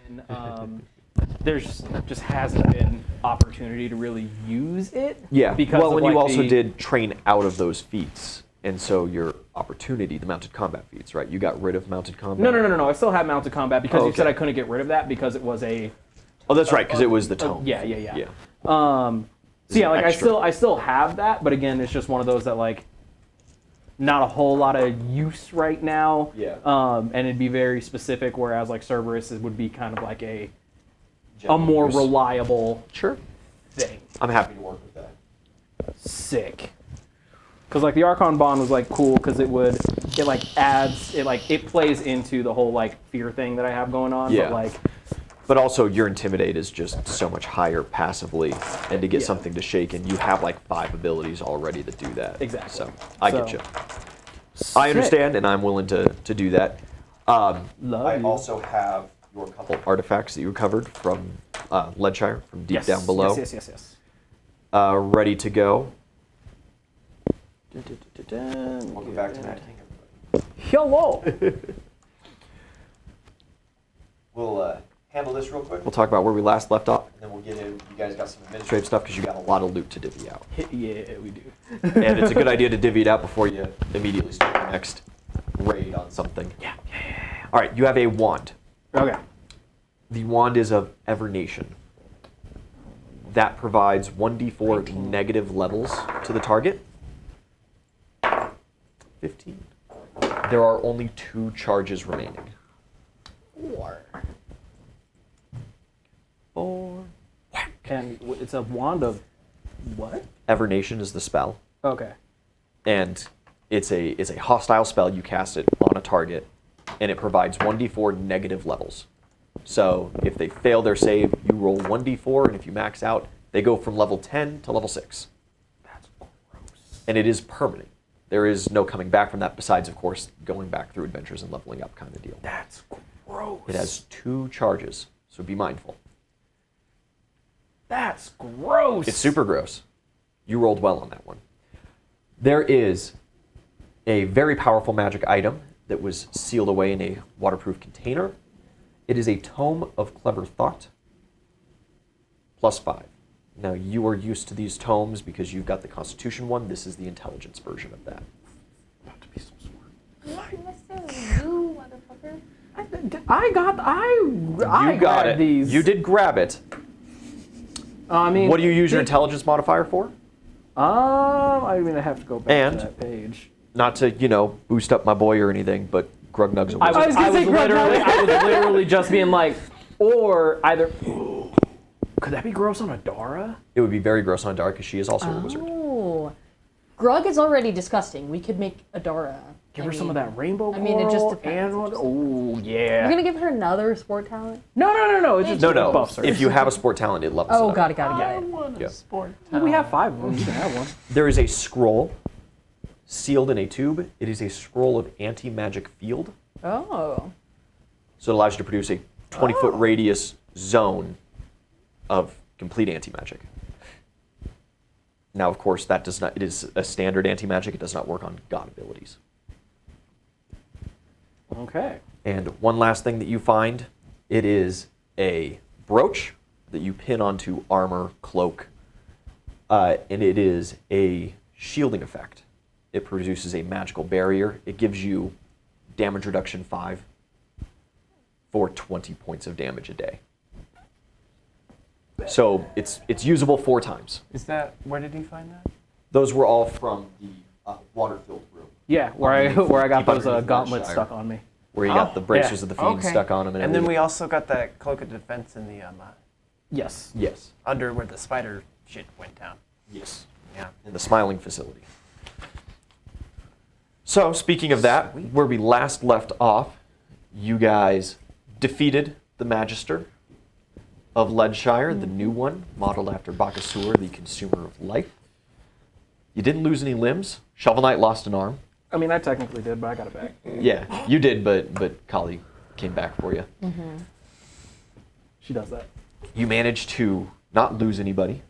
been there's just hasn't been opportunity to really use it. Yeah. Because well, of, when like, you also did train out of those feats, and so your opportunity, the mounted combat feats, right? You got rid of mounted combat. No. I still had mounted combat because you said okay. I couldn't get rid of that because it was a. Oh, that's right, because it was the tome. Yeah. Yeah. So yeah, like Extra. I still have that, but again, it's just one of those that like not a whole lot of use right now. Yeah. And it'd be very specific, whereas like Cerberus would be kind of like a more reliable Sure. thing. I'm happy to work with that. Sick. Because like the Archon Bond was like cool because it plays into the whole like fear thing that I have going on. Yeah. But also your Intimidate is just so much higher passively, and to get something to shake, and you have like 5 abilities already that do that. Exactly. So I get you. I understand, and I'm willing to do that. I also have your couple artifacts that you recovered from Lead Shire, from deep down below. Yes. Ready to go. Welcome back to Matt King, everybody. Hello. We'll handle this real quick. We'll talk about where we last left off, and then we'll get in. You guys got some administrative stuff because you got a lot of loot to divvy out. Yeah, we do. And it's a good idea to divvy it out before you immediately start the next raid on something. Yeah. All right, you have a wand. Okay. The wand is of Evernation. That provides 1d4 negative levels to the target. 15. There are only 2 charges remaining. 4. And it's a wand of what? Evernation is the spell, Okay. and it's a hostile spell. You cast it on a target, and it provides 1d4 negative levels. So if they fail their save, you roll 1d4, and if you max out, they go from level 10 to level 6. That's gross. And it is permanent. There is no coming back from that, besides, of course, going back through adventures and leveling up kind of deal. That's gross. It has 2 charges, so be mindful. That's gross. It's super gross. You rolled well on that one. There is a very powerful magic item that was sealed away in a waterproof container. It is a Tome of Clever Thought, +5. Now, you are used to these tomes because you've got the Constitution one. This is the intelligence version of that. About to be so smart. Not necessarily you, motherfucker. I You got grabbed it. These. You did grab it. I mean, What do you use your intelligence modifier for? I mean, I have to go back And- to that page. Not to, boost up my boy or anything, but Grugnug's a I wizard. was literally just being like, or either. Could that be gross on Adara? It would be very gross on Dark because she is also a wizard. Oh. Grug is already disgusting. We could make Adara. Give her some of that rainbow I mean, it just coral depends. and oh yeah. You're gonna give her another sport talent? No. It's just No. buffs her. If you have a sport talent, it levels it Oh, up. got it. Yeah. Well, we have 5 of them. You can have one. There is a scroll sealed in a tube. It is a scroll of anti-magic field. Oh. So it allows you to produce a 20-foot radius zone of complete anti-magic. Now, of course, that does not. It is a standard anti-magic. It does not work on god abilities. Okay. And one last thing that you find, it is a brooch that you pin onto armor, cloak, and it is a shielding effect. It produces a magical barrier. It gives you damage reduction 5 for 20 points of damage a day. So it's usable 4 times. Is that, where did he find that? Those were all from the water-filled room, Yeah, where I got Keep those underneath gauntlets Lead stuck Shire. on me. where you got the bracers yeah. of the fiend stuck on them. And then we also got that cloak of defense in the Yes. Yes. under where the spider shit went down. Yes. Yeah. In the Smiling facility. So, speaking of that, where we last left off, you guys defeated the Magister of Lead Shire, the new one, modeled after Bakasur, the consumer of life. You didn't lose any limbs. Shovel Knight lost an arm. I mean, I technically did, but I got it back. Yeah, you did, but Kali came back for you. Mm-hmm. She does that. You managed to not lose anybody.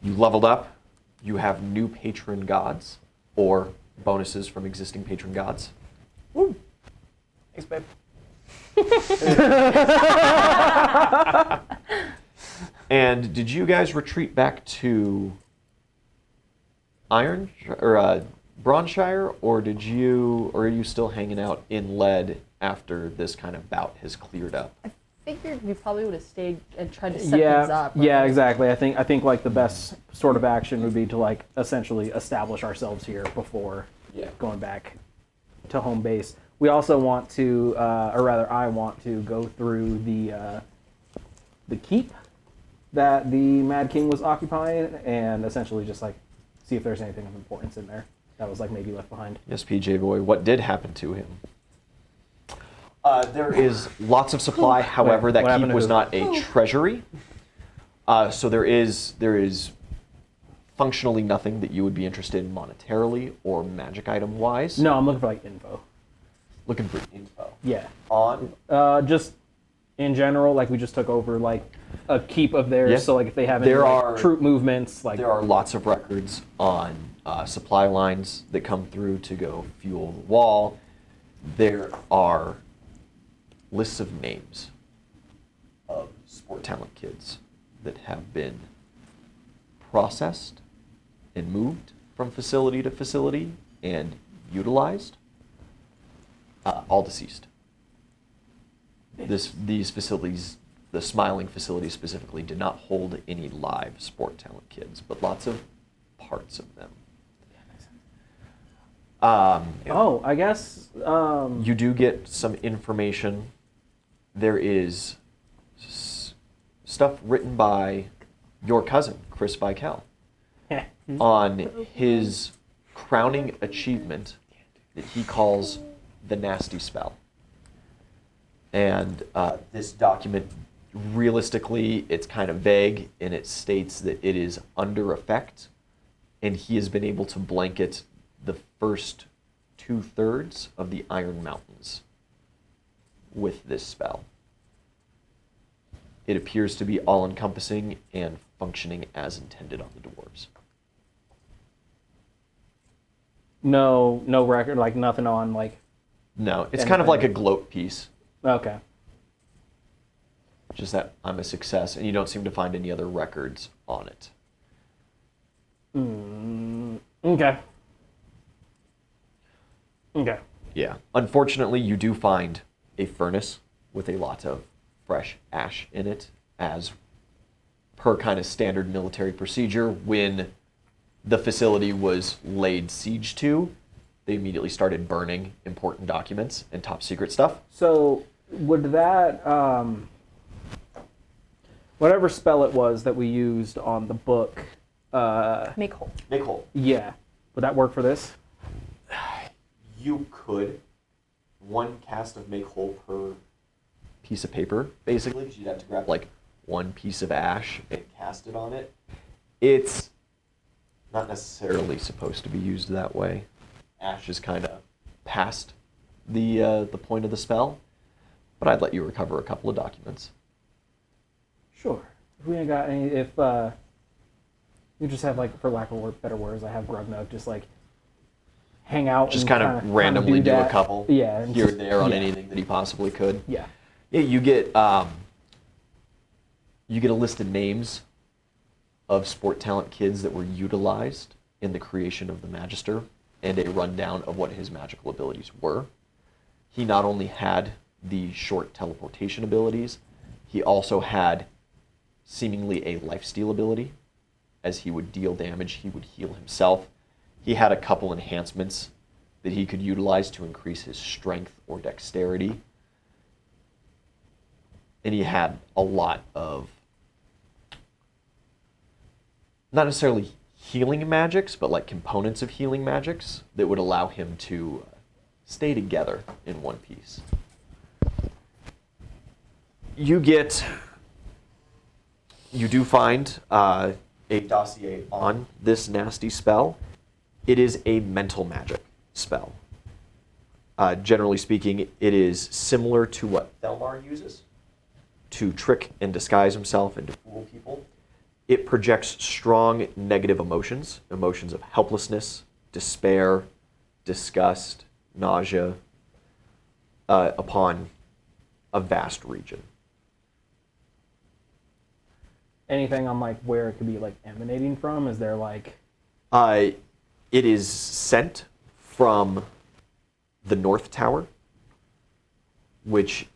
You leveled up. You have new patron gods, or bonuses from existing patron gods. Woo. Thanks, babe. And did you guys retreat back to Bronze Shire, or are you still hanging out in Lead after this kind of bout has cleared up? I figured we probably would have stayed and tried to set Yeah, things up. yeah, right? exactly. I think like the best sort of action would be to like essentially establish ourselves here before going back to home base. We also want to, or rather, I want to go through the keep that the Mad King was occupying, and essentially just like see if there's anything of importance in there that was like maybe left behind. Yes, PJ boy, what did happen to him? There is lots of supply. However, Wait, that what happened keep to was who? not a treasury. So there is functionally nothing that you would be interested in monetarily or magic item wise. No, I'm looking for like info. Looking for info Yeah. on. Just in general, like we just took over like a keep of theirs, Yeah. so like if they have any There like, are- troop movements, like There are lots of records on supply lines that come through to go fuel the wall. There are lists of names of sport talent kids that have been processed and moved from facility to facility and utilized, all deceased. These facilities, the Smiling facility specifically, did not hold any live sport talent kids, but lots of parts of them. oh, I guess You do get some information. There is stuff written by your cousin, Chris Vikel, on his crowning achievement that he calls the Nasty Spell. And this document, realistically, it's kind of vague, and it states that it is under effect, and he has been able to blanket the first 2/3 of the Iron Mountains with this spell. It appears to be all-encompassing and functioning as intended on the dwarves. no record, like nothing on like. No, it's kind of like a gloat piece, Okay. just that I'm a success, and you don't seem to find any other records on it. Okay. Okay. Yeah. Unfortunately, you do find a furnace with a lot of fresh ash in it, as per kind of standard military procedure. When the facility was laid siege to, they immediately started burning important documents and top secret stuff. So would that whatever spell it was that we used on the book, Make whole. Make whole. yeah, would that work for this? You could. One cast of make whole per piece of paper, basically, because you'd have to grab like one piece of ash and cast it on it. It's not necessarily supposed to be used that way. Ash is kind of past the point of the spell, but I'd let you recover a couple of documents. Sure. If we ain't got any, if you just have like, for lack of better words, I have Grugnug just like hang out, Just and kind of randomly do a that. couple Yeah, and here just- and there on yeah. anything that he possibly could. Yeah. Yeah, you get a list of names of sport talent kids that were utilized in the creation of the Magister, and a rundown of what his magical abilities were. He not only had the short teleportation abilities, he also had seemingly a lifesteal ability. As he would deal damage, he would heal himself. He had a couple enhancements that he could utilize to increase his strength or dexterity. And he had a lot of, not necessarily healing magics, but like components of healing magics that would allow him to stay together in one piece. You do find a dossier on this nasty spell. It is a mental magic spell. Generally speaking, it is similar to what Thelmar uses to trick and disguise himself and to fool people. It projects strong negative emotions, emotions of helplessness, despair, disgust, nausea, upon a vast region. anything on like where it could be like emanating from? Is there like It is sent from the North Tower, which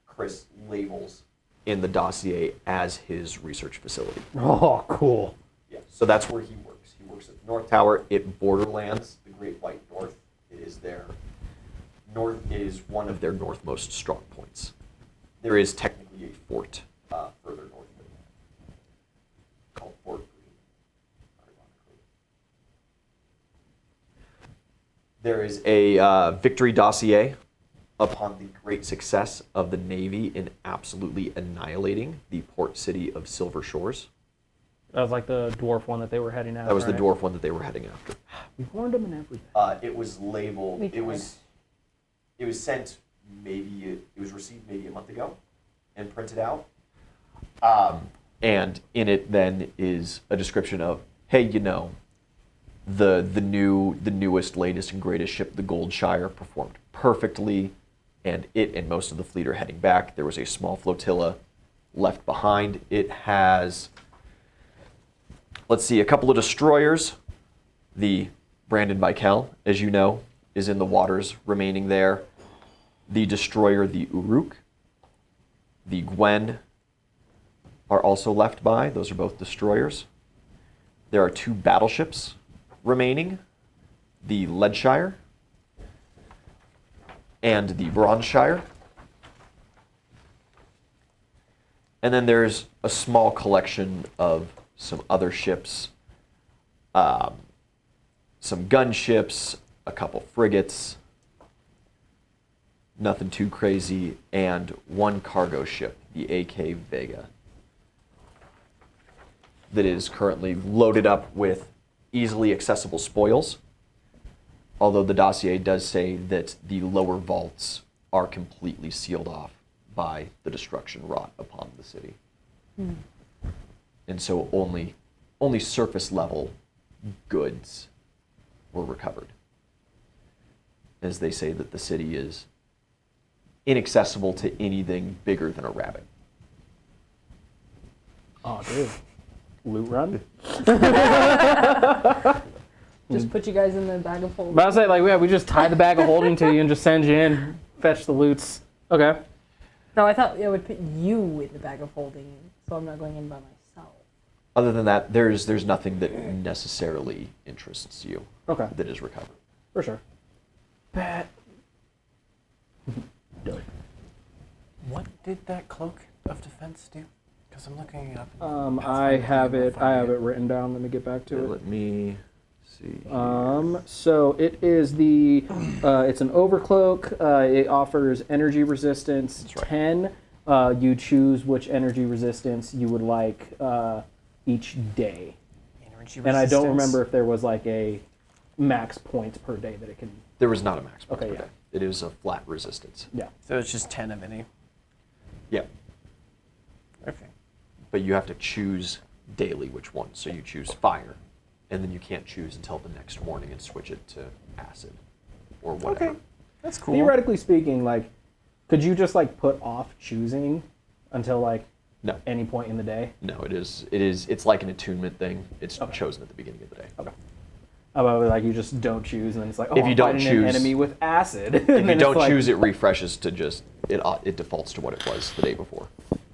Chris labels in the dossier as his research facility. oh cool. Yeah. So that's where he works. He works at the North Tower. It borderlands the Great White North. It is one of their northmost strong points. There is technically a fort further north than that, called Fort Greene, ironically. There is a victory dossier upon the great success of the Navy in absolutely annihilating the port city of Silver Shores. That was like the dwarf one that they were heading after. That was the right? dwarf one that they were heading after. We warned them and everything. It was labeled. We It tried. was sent maybe. It was received maybe a month ago, and printed out. And in it then is a description of, hey, you know, the newest, latest, and greatest ship, the Lead Shire, performed perfectly, and it and most of the fleet are heading back. There was a small flotilla left behind. It has, let's see, a couple of destroyers. The Brandon Michael, as you know, is in the waters remaining there. The destroyer, the Uruk, the Gwen, are also left by. Those are both destroyers. There are 2 battleships remaining, the Lead Shire and the Bronze Shire. And then there's a small collection of some other ships, some gunships, a couple frigates, nothing too crazy, and 1 cargo ship, the AK Vega, that is currently loaded up with easily accessible spoils, although the dossier does say that the lower vaults are completely sealed off by the destruction wrought upon the city. And so only surface level goods were recovered, as they say that the city is inaccessible to anything bigger than a rabbit. Oh, dude. Loot run? Just put you guys in the bag of holding. But I was saying, like, yeah, we just tie the bag of holding to you and just send you in, fetch the loots. Okay. No, I thought I would put you in the bag of holding, so I'm not going in by myself. Other than that, there's nothing that necessarily interests you Okay. that is recovered. For sure. Bet. Dope. What did that cloak of defense do? Because I'm looking it up. I have it written down. Let me get back to it. Let me see. So it is it's an overcloak. It offers energy resistance That's right. 10. You choose which energy resistance you would like each day. Energy And I don't resistance. remember if there was like a max points per day that it can. There was not a max point Okay, per yeah. day. It is a flat resistance. Yeah. So it's just 10 of any. Yeah. Okay. But you have to choose daily which one. So you choose fire, and then you can't choose until the next morning and switch it to acid or whatever. Okay. That's cool. Theoretically speaking, like, could you just like put off choosing until like No. any point in the day? No, it's like an attunement thing. It's Okay. chosen at the beginning of the day. Okay. How about like you just don't choose and then it's like, oh, If you I'm don't fighting choose- an enemy with acid. If you don't choose, it refreshes to just it defaults to what it was the day before.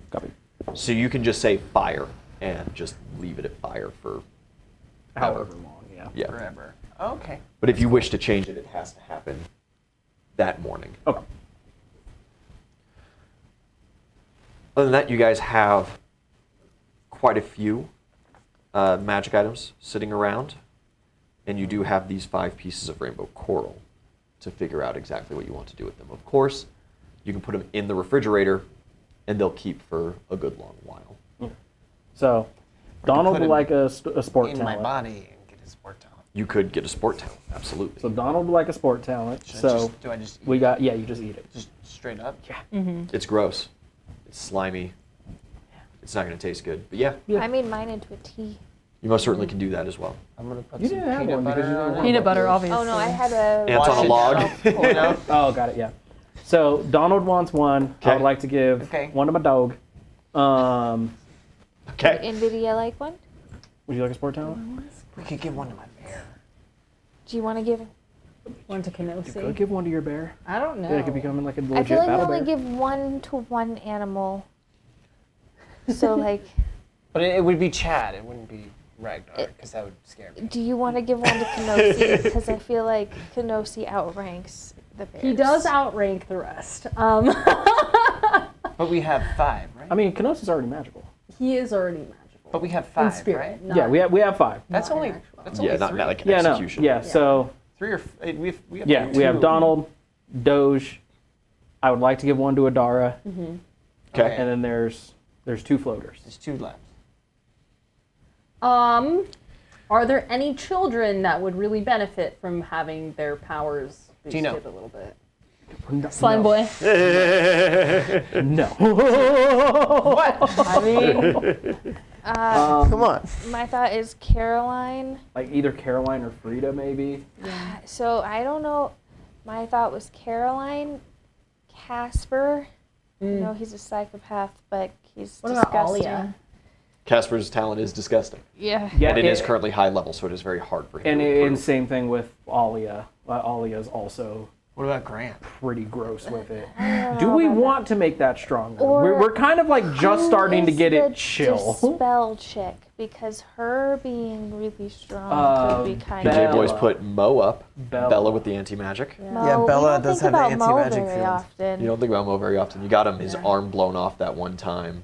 Copy. So you can just say fire and just leave it at fire for However long, yeah. yeah. Forever. Okay. But if you wish to change it, it has to happen that morning. Okay. Other than that, you guys have quite a few magic items sitting around, and you do have these 5 pieces of rainbow coral to figure out exactly what you want to do with them. Of course, you can put them in the refrigerator, and they'll keep for a good long while. So, Donald put would him like a sport In talent. my body and get his sport talent. You could get a sport talent, absolutely. So Donald would like a sport talent. Should I So just, do I just eat we it? got you just eat it. Just straight up? Yeah. It's gross. It's slimy. It's not going to taste good. But yeah, Yeah. I made mine into a tea. you most certainly can do that as well. I'm going to put You some didn't have peanut one because butter you on didn't it. want Peanut butter, obviously. Oh no, I had a. Ants on a log. Pull it out. Oh, got it. Yeah. So Donald wants one. I Okay. would like to give Okay. one to my dog. Okay. NVIDIA like one? Would you like a sport talent? We could give one to my bear. Do you want to give? One to You could Kenosi. give one to your bear. I don't know. Yeah, it could become like a legit I feel like we battle only bear. give one to one animal. So like, But it would be Chad. It wouldn't be Ragnar, because that would scare me. do you want to give one to Kenosi? Because I feel like Kenosi outranks the bears. He does outrank the rest. But we have 5, right? I mean, Kenosi's already magical. He is already magical. But we have In 5, spirit. right? not- Yeah, we have 5. That's not only in actuality. that's only Yeah, 3. not like Yeah, no. execution. Yeah, so 3 or we have yeah, we have 2. Donald, Doge. I would like to give one to Adara, Okay. and then there's 2 floaters. There's 2 left. Are there any children that would really benefit from having their powers boosted Gino. a little bit? No, Slime boy. No. I mean, Come on. My thought is Caroline. Like either Caroline or Frida, maybe. So I don't know. My thought was Caroline, Casper. I know he's a psychopath, but he's what about disgusting. Alia? Casper's talent is disgusting. Yeah. Yeah, And it is currently high level, so it is very hard for him And, to and improve. same thing with Alia. Alia's also What about Grant? pretty gross with it. don't Do know we about that. want to make that stronger? Or We're kind of like just Who starting to is get the it chill. Dispel chick, because her being really strong could be kind PJ Bella. Boys put Mo up. Bella. Bella with the anti-magic. Mo, Yeah, we Bella don't does think have the about Mo anti-magic very field. often. You don't think about Mo very often. You got him his arm blown off that one time.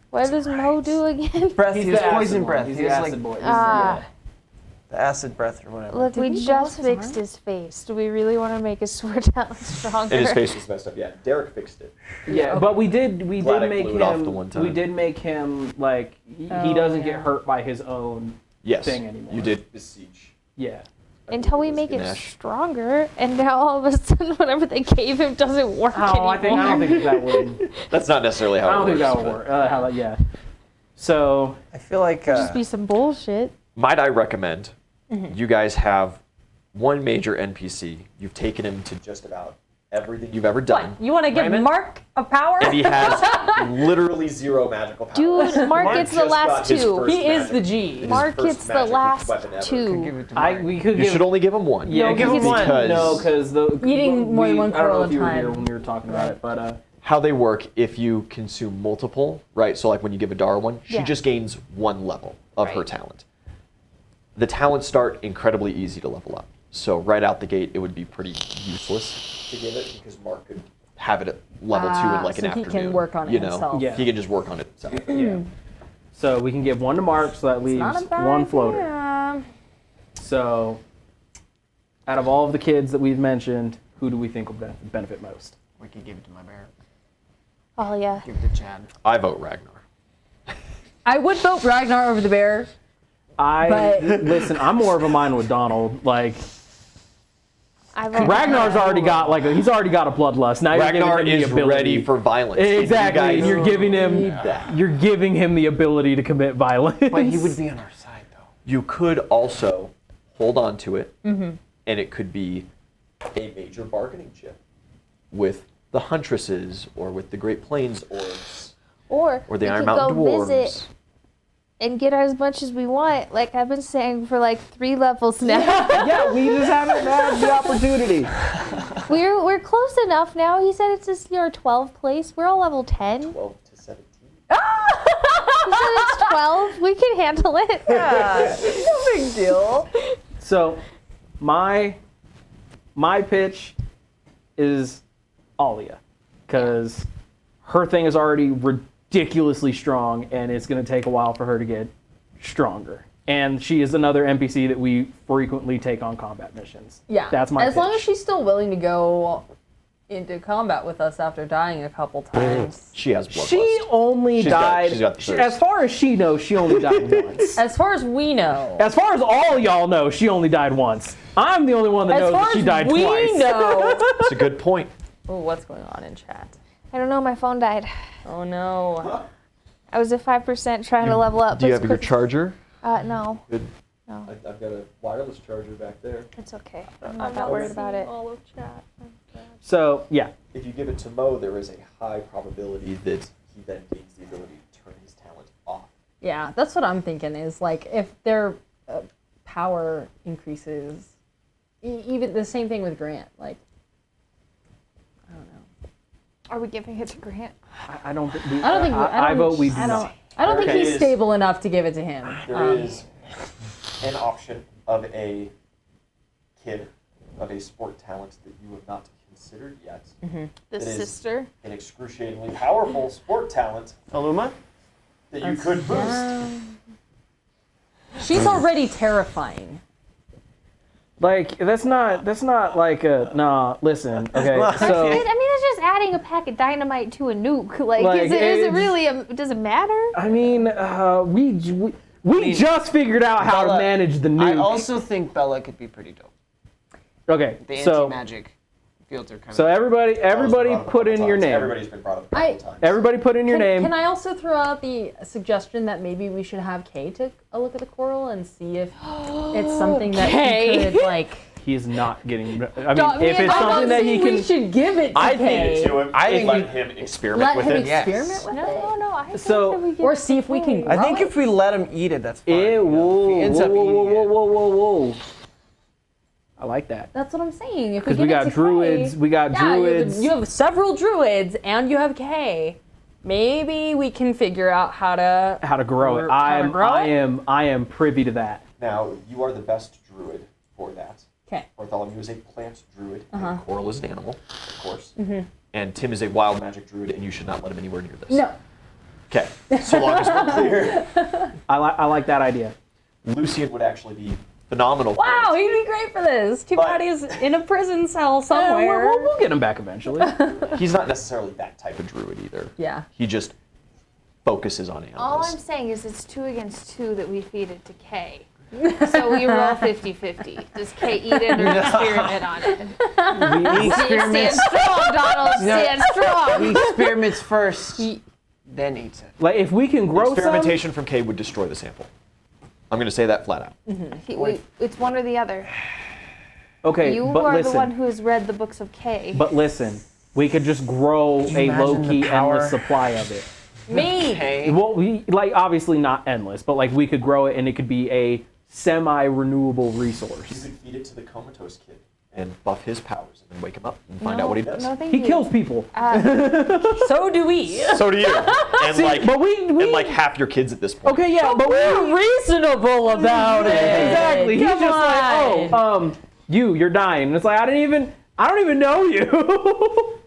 What does Mo do again? Breath, He's he has the acid poison one. breath. He's He the has acid like boy. He's Ah. the acid breath or whatever. Look, Did we we blow just up his fixed arm? his face. Do we really want to make his sword talent stronger? And his face was messed up. Yeah, Derek fixed it. Yeah, but we did Glad I make blew it off the him. one time. We did make him like he Oh, doesn't yeah. get hurt by his own Yes, thing anymore. you did beseech. Yeah. Until we make it Nash. stronger, and now all of a sudden, whatever they gave him doesn't work anymore. I don't think that would. That's not necessarily how I don't it think works. that would but- work. How that? Yeah. So I feel like Just be some bullshit. Might I recommend Mm-hmm. you guys have one major NPC. You've taken him to just about everything you've ever done. You want to give Raymond? Mark a power? And he has literally 0 magical powers. Dude, Mark gets the just last got his 2. first He is magic- the G. his Mark first gets the magic last weapon ever. 2. give it to Mark. we could You give. should only give him one. Yeah, give him one. Because No, because the Eating more than one I don't know coral if you were at a here time. when we were talking about it, but how they work, if you consume multiple, right? So like when you give Adara one, she Yeah. just gains 1 level of her Right. talent. The talents start incredibly easy to level up. So right out the gate, it would be pretty useless to give it because Mark could have it at level 2 in like so an he afternoon. can work on it you know? himself. Yeah. He can just work on it himself. yeah. So we can give one to Mark, so that leaves Not a bad one floater. idea. So, out of all of the kids that we've mentioned, who do we think will benefit most? We could give it to my bear. Oh, yeah. Give it to Chad. I vote Ragnar. I would vote Ragnar over the bear. But- Listen. I'm more of a mind with Donald. Like I vote Ragnar's already got he's already got a bloodlust. Now Ragnar you're giving him is the ability. ready for violence. Exactly. You And guys you're giving him need that. you're giving him the ability to commit violence. But he would be on our side, though. You could also hold on to it, and it could be a major bargaining chip with the Huntresses or with the Great Plains orcs Or or the we Iron could Mountain go dwarves. visit and get as much as we want. Like I've been saying for like 3 levels now. Yeah, we just haven't had the opportunity. We're close enough now. He said it's just your 12th place. We're all level 10. 12 to 17. He said it's 12. We can handle it. No big deal. So, my pitch is Alia, because her thing is already ridiculously strong, and it's going to take a while for her to get stronger. And she is another NPC that we frequently take on combat missions. Yeah. That's my As long pitch. as she's still willing to go into combat with us after dying a couple times. She has bloodlust. She only She's got- died. she's got the thirst. As far as she knows, she only died once. As far as we know. As far as all y'all know, she only died once. I'm the only one that As knows far that she as died we twice. know. That's a good point. Oh, what's going on in chat? I don't know. My phone died. Oh no. I was at 5% trying to level up. Do you as have your quick- charger? No. Good. No. I've got a wireless charger back there. It's okay. I'm not that worried about it. All of chat. So, yeah. If you give it to Mo, there is a high probability that he then gains the ability to turn his talent off. Yeah, that's what I'm thinking is like if their power increases, even the same thing with Grant. Like, I don't know. Are we giving it to Grant? I don't think. I I vote we do I not. don't think There he's is- stable enough to give it to him. There is an option of a kid of a sport talent that you have not considered yet. The It is- sister. An excruciatingly powerful sport talent Aluma? that you could boost. She's already terrifying. Like that's not like a nah. Listen, okay. So I mean, it's just adding a pack of dynamite to a nuke. Like Like, is it it's- really? Does it matter? I mean, we just figured out how to Bella, manage the nuke. I also think Bella could be pretty dope. Okay, The so anti-magic fields are kind so of... everybody put in your name. Everybody's been brought up a couple times. Everybody put in your name. Can I also throw out the suggestion that maybe we should have Kay take a look at the coral and see if it's something that Kay. he could like. He's not getting. I mean, if it's something that he we can. should give it to I think Kay. To him, I think let we- him experiment Let with him it. Yes. experiment with it. No. I think So- that we give Or it see to if we Kay. can. I think grow if we let him eat it, that's fine. Ew, you know? whoa, If he ends whoa, up whoa, eating whoa. it. I like that. That's what I'm saying. If we Because give we it got to druids. Kay, We got yeah, druids. you have several druids, and you have Kay. Maybe we can figure out how to grow it. how to grow it? I am privy to that. Now, you are the best druid for that. Okay. Bartholomew is a plant druid, Uh-huh. and Coral is an animal, of course. And Tim is a wild magic druid, and you should not let him anywhere near this. No. Okay, so long as we're clear. I like that idea. Lucian would actually be phenomenal. for Wow, it. he'd be great for this. Too But- bad he's in a prison cell somewhere. We'll get him back eventually. He's not necessarily that type of druid either. Yeah. He just focuses on All animals. I'm saying is it's 2 against 2 that we feed it to Kay. So we roll 50-50. Does Kay eat it or experiment on it? He Stand experiments, strong, Donald. Stand strong. he experiments first, then eats it. Like if we can grow some. Experimentation from K would destroy the sample. I'm going to say that flat out. It's one or the other. Okay, You but are listen. the one who has read the books of Kay. But listen, we could just grow you a imagine low-key the power? endless supply of it. Me. Okay. Well, we like obviously not endless, but like we could grow it and it could be a semi-renewable You resource. could feed it to the comatose kid and buff his powers and then wake him up and find out what he does. No, thank He you. kills people. So do we. So do you. And like, but we and like half your kids at this point. okay, yeah, but We're reasonable about it. exactly. He's Come just like, on. you're dying. And it's like I don't even know you.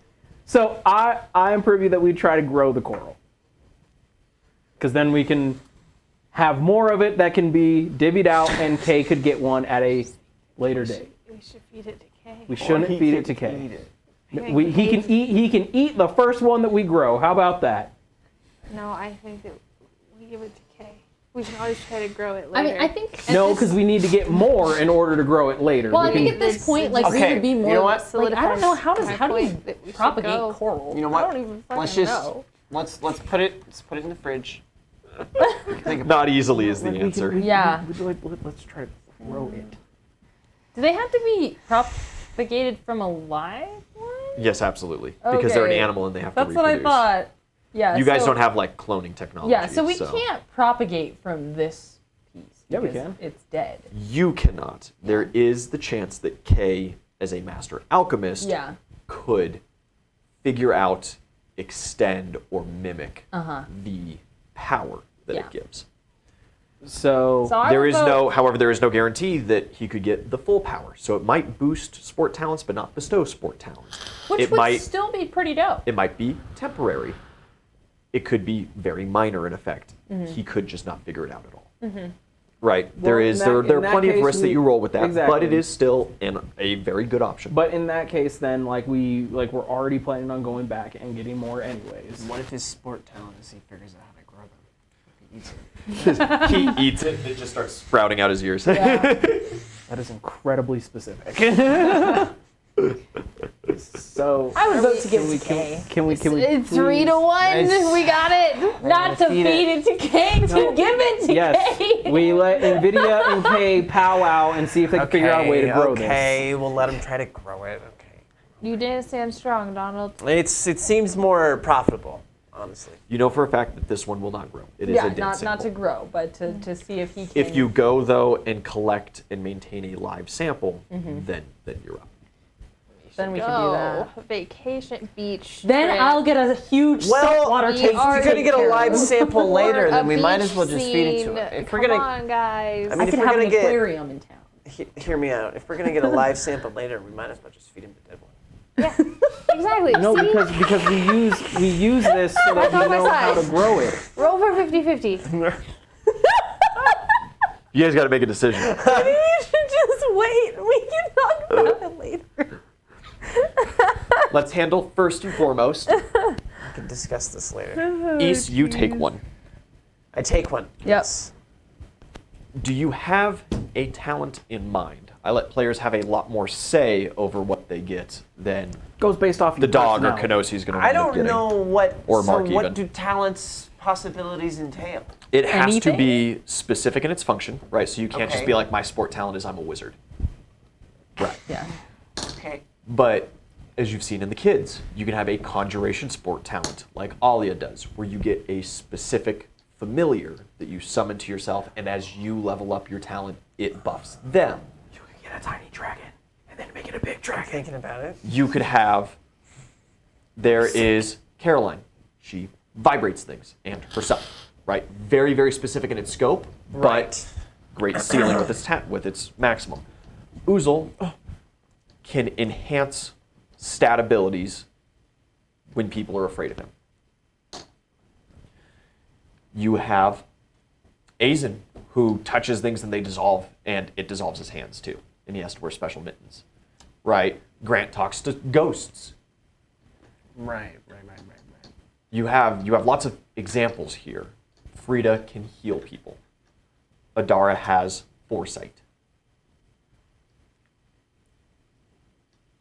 So I am privy that we try to grow the coral, because then we can have more of it that can be divvied out, and Kay could get one at a later date. We should feed it to Kay. We shouldn't He feed could it to eat Kay. it. He can eat the first one that we grow. How about that? No, I think that we give it to Kay. We can always try to grow it I later. mean, I think. at No, this- because we need to get more in order to grow it later. Well, We I think can- at this point, like we Okay, would be more. you know what? Like, I don't know how do My you point that we should propagate go. coral? You know what? I don't even fucking Let's just know. let's put it in the fridge. Think about Not easily is the Like, we can- answer. Yeah. Let's try to grow it. Do they have to be propagated from a live one? Yes, absolutely. Because they're an Okay. animal and they have That's to what I reproduce. thought. Yeah. You guys so- don't have like cloning technology. Yeah, so we can't propagate from this piece. Yeah, we because can. It's dead. You cannot. There is the chance that Kay, as a master alchemist, Yeah. could figure out, extend, or mimic Uh-huh. the power that Yeah. it gives. So, So I There would is vote- no, however, there is no guarantee that he could get the full power. So it might boost sport talents, but not bestow sport talents. Which it would might, still be pretty dope. it might be temporary. It could be very minor in effect. Mm-hmm. He could just not figure it out at all. Right. Well, there in is that- there in are that plenty of case, risks that we- you roll with that, but exactly. it is still a very good option. but in that case, then we're already planning on going back and getting more anyways. what if his sport talent is he figures out how to grow them? He eats it. He eats it and it just starts sprouting out his ears. Yeah. That is incredibly specific. So I would vote to give can we it to Kay. can we It's 3 to 1. Nice. We got it. Not to feed feed it to Kay, to give it to Yes, Kay. we let Nvidia and Kay powwow and see if they can figure out a way to grow Okay, we'll let him try to grow it. Okay. You didn't stand strong, Donald. It seems more profitable. honestly. You know for a fact that this one will not grow. It is Yeah, a dead not sample. to grow, but to see if he can. If you go though and collect and maintain a live sample, then you're up. then we can do that. Vacation, beach. Then trip. I'll get a huge saltwater we tank. If are we're gonna get a live sample Or later, a then we might beach as well just feed it to scene. it. If we're Come gonna, on, guys. I mean, I if can we're have an gonna get, aquarium in town. hear me out. If we're gonna get a live sample later, we might as well just feed him the dead one. Yeah, exactly. No, See? because we use this so that That's we on my know how side. to grow it. Roll for 50-50. You guys got to make a decision. Maybe we should just wait. We can talk about it later. Let's handle first and foremost. We can discuss this later. Ys, you take one. I take one. Yes. Do you have a talent in mind? I let players have a lot more say over what they get than Goes based off the your dog or personality. Kanosi's going to I end up don't getting. know what. Or so Mark what even. do talents possibilities entail? It has Anything? to be specific in its function, right? So you can't just Okay. be like, my sport talent is I'm a wizard. Right. Yeah. Okay. But as you've seen in the kids, you can have a conjuration sport talent like Alia does, where you get a specific familiar that you summon to yourself, and as you level up your talent, it buffs them. You can get a tiny dragon and then make it a big dragon. Thinking about it. You could have, there is Caroline. She vibrates things and herself, right? Very, very specific in its scope, but great ceiling with its maximum. Oozle can enhance stat abilities when people are afraid of him. You have Azen, who touches things and they dissolve, and it dissolves his hands too, and he has to wear special mittens. Right? Grant talks to ghosts. Right. You have lots of examples here. Frida can heal people. Adara has foresight.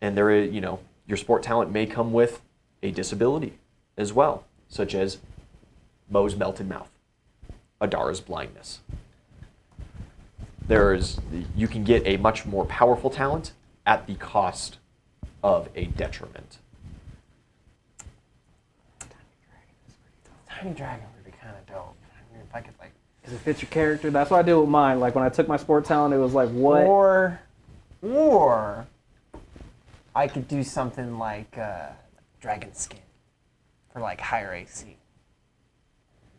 And there is, your sport talent may come with a disability as well, such as Mo's melted mouth, Adara's blindness. You can get a much more powerful talent at the cost of a detriment. Tiny dragon would be kind of dope. I mean, if I could like. Because it fits your character. That's what I did with mine. Like when I took my sport talent, it was like, what? Or I could do something like dragon skin for like higher AC.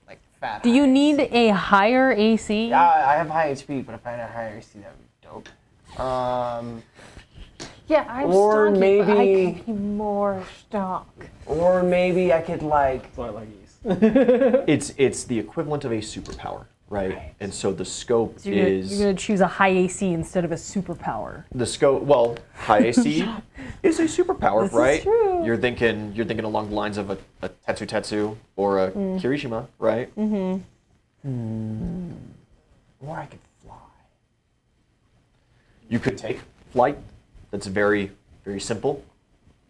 Like fat. Do you high need AC. a higher AC? Yeah, I have high HP, but if I had a higher AC, that would be dope. Yeah, I'm Or stocky, but I maybe- could be more stock. Or maybe I could like. That's why I like these. It's the equivalent of a superpower, right? And so the scope So you're is gonna choose a high AC instead of a superpower. the scope. Well, high AC is a superpower, This is right? true. You're thinking along the lines of a Tetsu or a Kirishima, right? Or I could fly. You could take flight. That's very, very simple,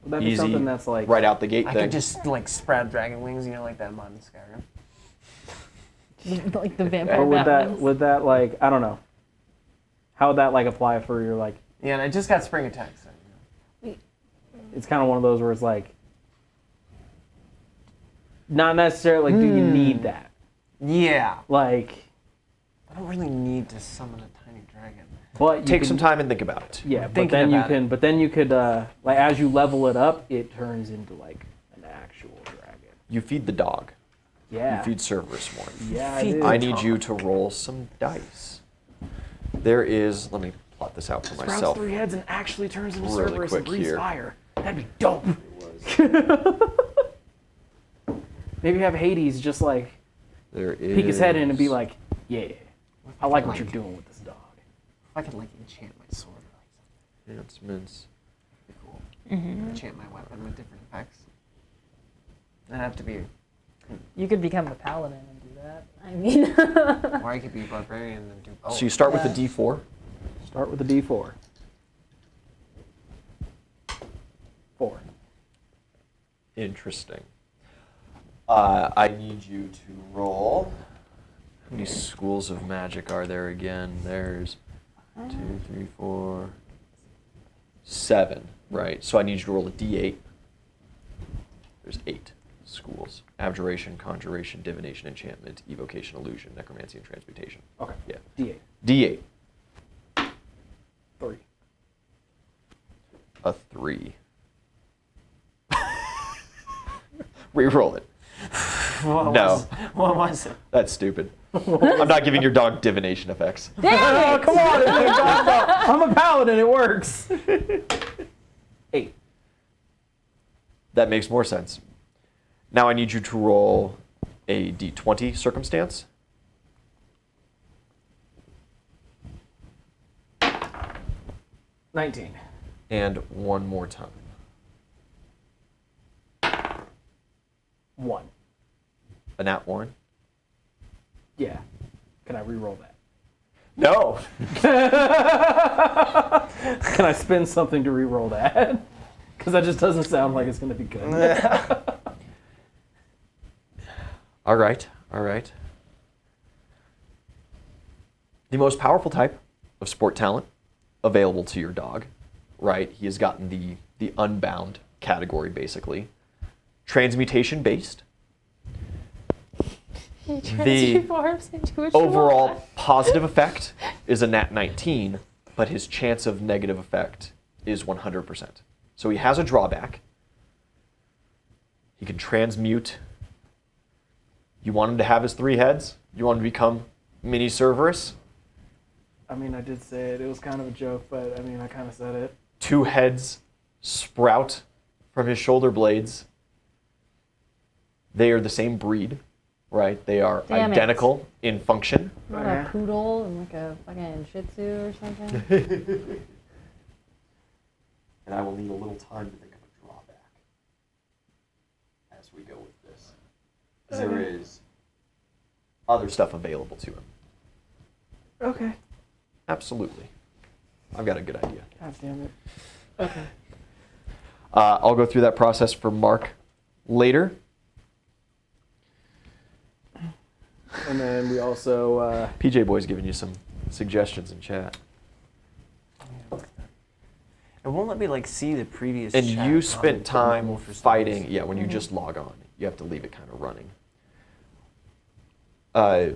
Would that be easy, something that's like right out the gate I thing. could just like sprout dragon wings, like that mod in Skyrim. Like the vampire Or Batmans. would that like, I don't know. How would that like apply for your like, Yeah, and I just got spring attack, so it's kind of one of those where it's like, not necessarily like, do you need that? yeah. Like, I don't really need to summon a tiny dragon. but you Take can- some time and think about it. Yeah, but Thinking then you about can, but then you could, like as you level it up, it turns into like an actual dragon. You feed the dog. Yeah. You feed Cerberus more. Yeah, I feed do. I need you to roll some dice. There is, let me plot this out for Sprouts myself. 3 heads and actually turns into Really Cerberus quick and breathes here. fire. That'd be dope. Maybe have Hades just like There is. peek his head in and be like, "Yeah, I like what you're doing with this dog." If I could like enchant my sword or like Enhancements. something, that'd be cool. Enchant my weapon with different effects. That'd have to be, You could become a paladin and do that. I mean, or I could be a barbarian and do both. So you start with the D4. Start with a D4. 4. Interesting. I need you to roll. How many schools of magic are there again? There's 2, 3, 4, 7, right? So I need you to roll a D8. There's 8. schools. Abjuration, conjuration, divination, enchantment, evocation, illusion, necromancy, and transmutation. Okay. Yeah. D8. D8. 3. A 3. Reroll it. What was it? That's stupid. I'm not giving your dog divination effects. Oh, come on. I'm a paladin. It works. 8. That makes more sense. Now I need you to roll a d20 circumstance. 19. And one more time. 1. A nat 1? Yeah. Can I re-roll that? No. Can I spin something to re-roll that? Because that just doesn't sound like it's going to be good. All right, all right. The most powerful type of sport talent available to your dog, right? He has gotten the unbound category, basically. Transmutation based. He The transforms into a overall chihuahua. positive effect is a nat 19, but his chance of negative effect is 100%. So he has a drawback. He can transmute. You want him to have his 3 heads? You want him to become mini Cerberus? I mean, I did say it. It was kind of a joke, but I mean, I kind of said it. 2 heads sprout from his shoulder blades. They are the same breed, right? They are Damn it. identical in function. Not a poodle and like a fucking Shih Tzu or something. And I will need a little time to think of a drawback as we go with this. There is other stuff available to him. Okay. Absolutely. I've got a good idea. God damn it. Okay. I'll go through that process for Mark later. And then we also, PJ Boy's giving you some suggestions in chat. It won't let me like see the previous. And chat you on spent the time normal for fighting. students. Yeah, when you just log on, you have to leave it kind of running. I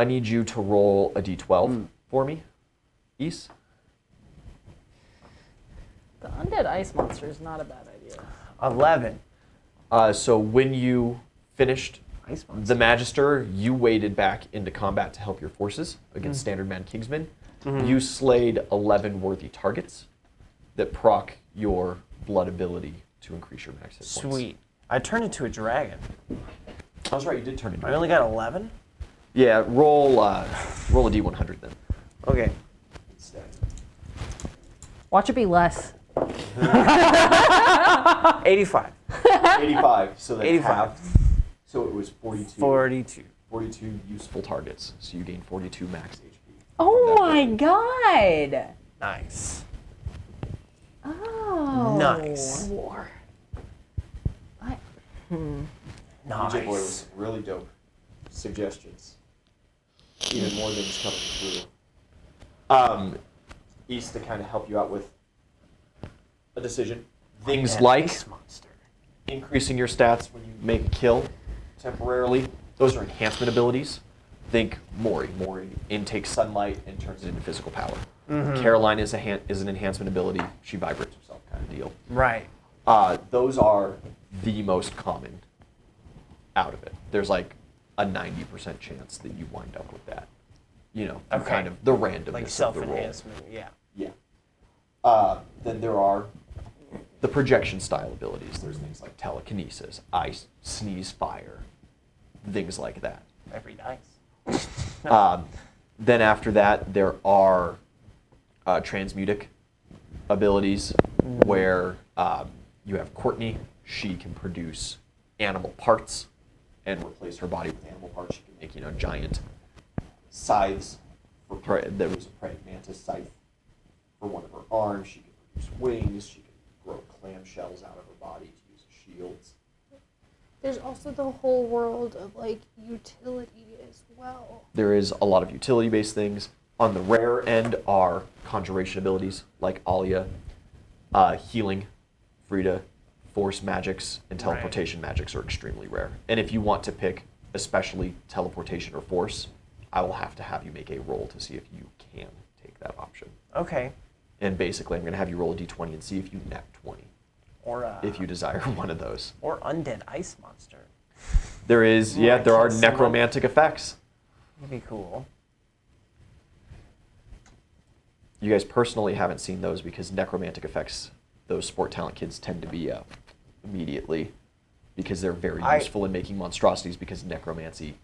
need you to roll a d12 for me, East. The undead ice monster is not a bad idea. 11. So when you finished Ice monster. the Magister, you waded back into combat to help your forces against Standard Man Kingsmen. You slayed 11 worthy targets that proc your blood ability to increase your max hit points. Sweet. I turned into a dragon. I was right, you did turn into I only got 11? Yeah, roll a d100 then. Okay. Instead. Watch it be less. 85. 85, so that 85. half. So it was 42. 42. 42 useful targets, so you gain 42 max HP. Oh That my way. god! Nice. Oh. Nice. War. Nice. DJ Boy was really dope. Suggestions. Even more things coming through. East to kind of help you out with a decision. Things That like ice monster. increasing your stats when you make a kill temporarily. Those are enhancement abilities. Think Mori. Mori intakes sunlight and turns it into physical power. Caroline is an enhancement ability. She vibrates herself kind of deal. Right. Those are the most common out of it. There's like a 90% chance that you wind up with that. You know, through Okay. kind of the randomness Like of the self-enhancement, yeah. roll. Yeah. Then there are the projection style abilities. There's things like telekinesis, ice, sneeze, fire, things like that. Every dice. Then after that, there are transmutic abilities where you have Courtney. She can produce animal parts and replace her body with animal parts. She can make, giant scythes. There was a praying mantis scythe for one of her arms. She can produce wings. She can grow clamshells out of her body to use as shields. There's also the whole world of like utility as well. There is a lot of utility-based things. On the rare end are conjuration abilities like Alia, healing, Frida, force magics and teleportation magics are extremely rare. And if you want to pick especially teleportation or force, I will have to have you make a roll to see if you can take that option. Okay. And basically, I'm going to have you roll a d20 and see if you net 20, Or if you desire one of those. or undead ice monster. There is, Ooh, yeah, I there are kill someone. necromantic effects. That'd be cool. You guys personally haven't seen those because necromantic effects, those sport talent kids tend to be immediately because they're very useful in making monstrosities because necromancy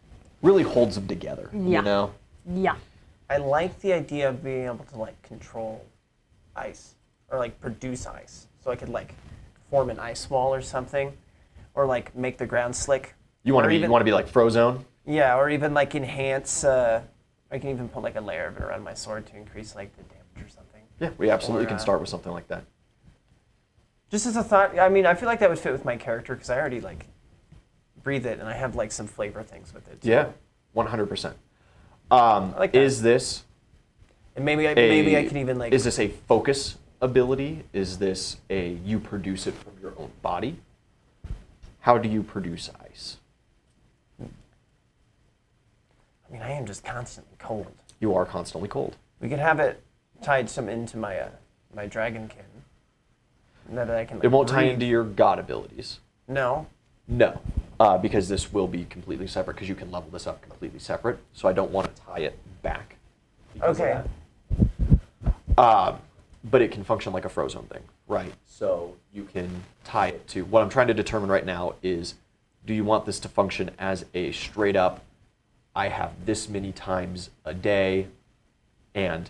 really holds them together, Yeah. you know? Yeah. I like the idea of being able to like control ice or like produce ice. So I could like form an ice wall or something, or like make the ground slick. You want Or to be even- you want to be like Frozone? Yeah, or even like enhance. I can even put like a layer of it around my sword to increase like the damage or something. Yeah, we absolutely Or, can start with something like that. Just as a thought, I mean, I feel like that would fit with my character because I already like breathe it and I have like some flavor things with it. Too. Yeah, 100%. like that. Is this And maybe I can even like. Is this a focus ability? Is this a you produce it from your own body? How do you produce ice? I mean, I am just constantly cold. You are constantly cold. We could have it tied some into my my dragonkin. And that I can. Like, It won't tie breathe. into your god abilities. No. No, because this will be completely separate because you can level this up completely separate. So I don't want to tie it back. because of Okay. that. But it can function like a Frozone thing, right? So you can tie it to, what I'm trying to determine right now is, do you want this to function as a straight up, I have this many times a day, and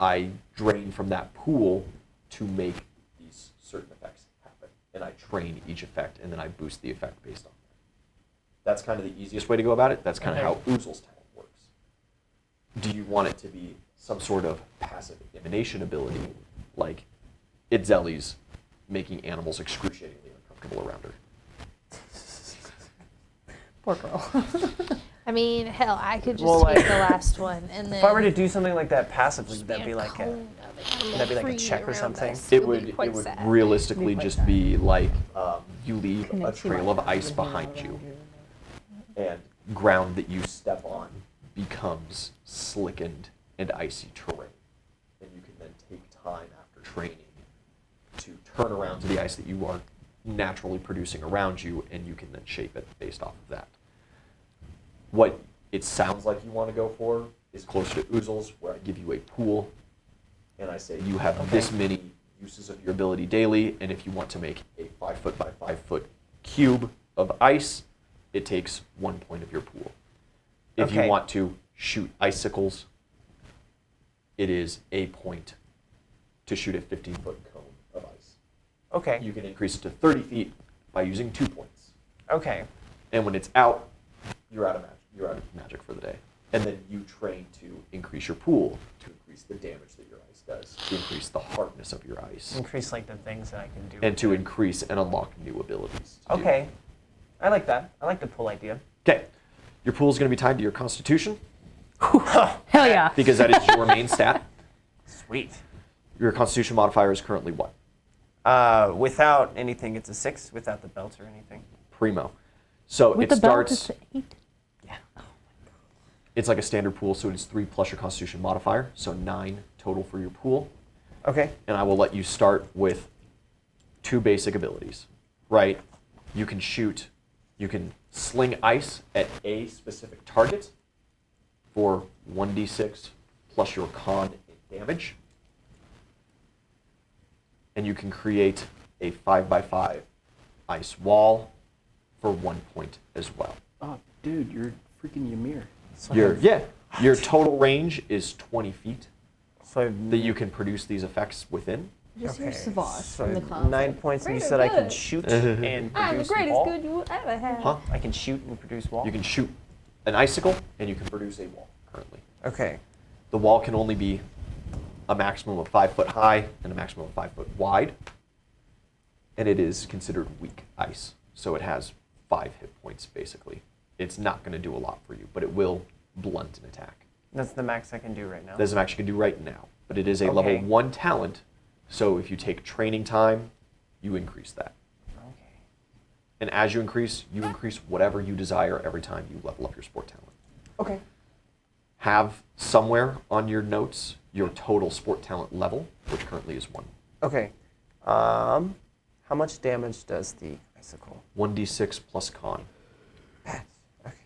I drain from that pool to make these certain effects happen. And I train each effect, and then I boost the effect based on that. That's kind of the easiest way to go about it. That's kind of how Oozle's talent works. Do you want it to be some sort of passive emanation ability, like Idzeli's making animals excruciatingly uncomfortable around her? Poor girl. I mean, hell, I could just Well, take like, the last one and then. If I were to do something like that passively, would that be be a like a? cone of it would that be like a free check or around something? us. It It'll would be quite it would sad. realistically Be quite just sad. be like you leave a Connect to trail my of house ice with behind my you, around and ground that you step on becomes slickened and icy terrain. And you can then take time after training to turn around to the ice that you are naturally producing around you, and you can then shape it based off of that. What it sounds like you want to go for is closer to Oozle's, where I give you a pool, and I say you have this many uses of your ability daily, and if you want to make a 5 foot by 5 foot cube of ice, it takes 1 point of your pool. If you Okay. want to shoot icicles, it is a point to shoot a 15-foot cone of ice. Okay. You can increase it to 30 feet by using 2 points. Okay. And when it's out, you're out of magic. You're out of magic for the day. And then you train to increase your pool, to increase the damage that your ice does, to increase the hardness of your ice, Increase like the things that I can do. and with to it. increase and unlock new abilities. to do. Okay. I like that. I like the pull idea. Okay. Your pool is going to be tied to your constitution Hell yeah. because that is your main stat. Sweet. Your constitution modifier is currently what? Without anything, it's a 6. Without the belt or anything. Primo. So With it the belt, starts. it's 8. It's like a standard pool, so it is 3 plus your constitution modifier, so 9 total for your pool. Okay. And I will let you start with 2 basic abilities, right? You can sling ice at a specific target for 1d6 plus your con and damage. And you can create a 5 by 5 ice wall for 1 point as well. Oh, dude, you're freaking Ymir. So Your total range is 20 feet So that you can produce these effects within. Just your okay. Savage So from the clouds. 9 points, and you Pretty said I can good. shoot and I'm the produce greatest wall. good you will ever have. Huh? I can shoot and produce wall. You can shoot an icicle, and you can produce a wall currently. Okay. The wall can only be a maximum of 5 foot high and a maximum of 5 foot wide. And it is considered weak ice. So it has 5 hit points, basically. It's not going to do a lot for you, but it will blunt an attack. That's the max I can do right now. That is a max you can do right now. But it is a Okay. level 1 talent, so if you take training time, you increase that. And as you increase whatever you desire every time you level up your sport talent. Okay. Have somewhere on your notes your total sport talent level, which currently is 1. Okay. How much damage does the icicle? 1d6 plus con. Pass. Okay.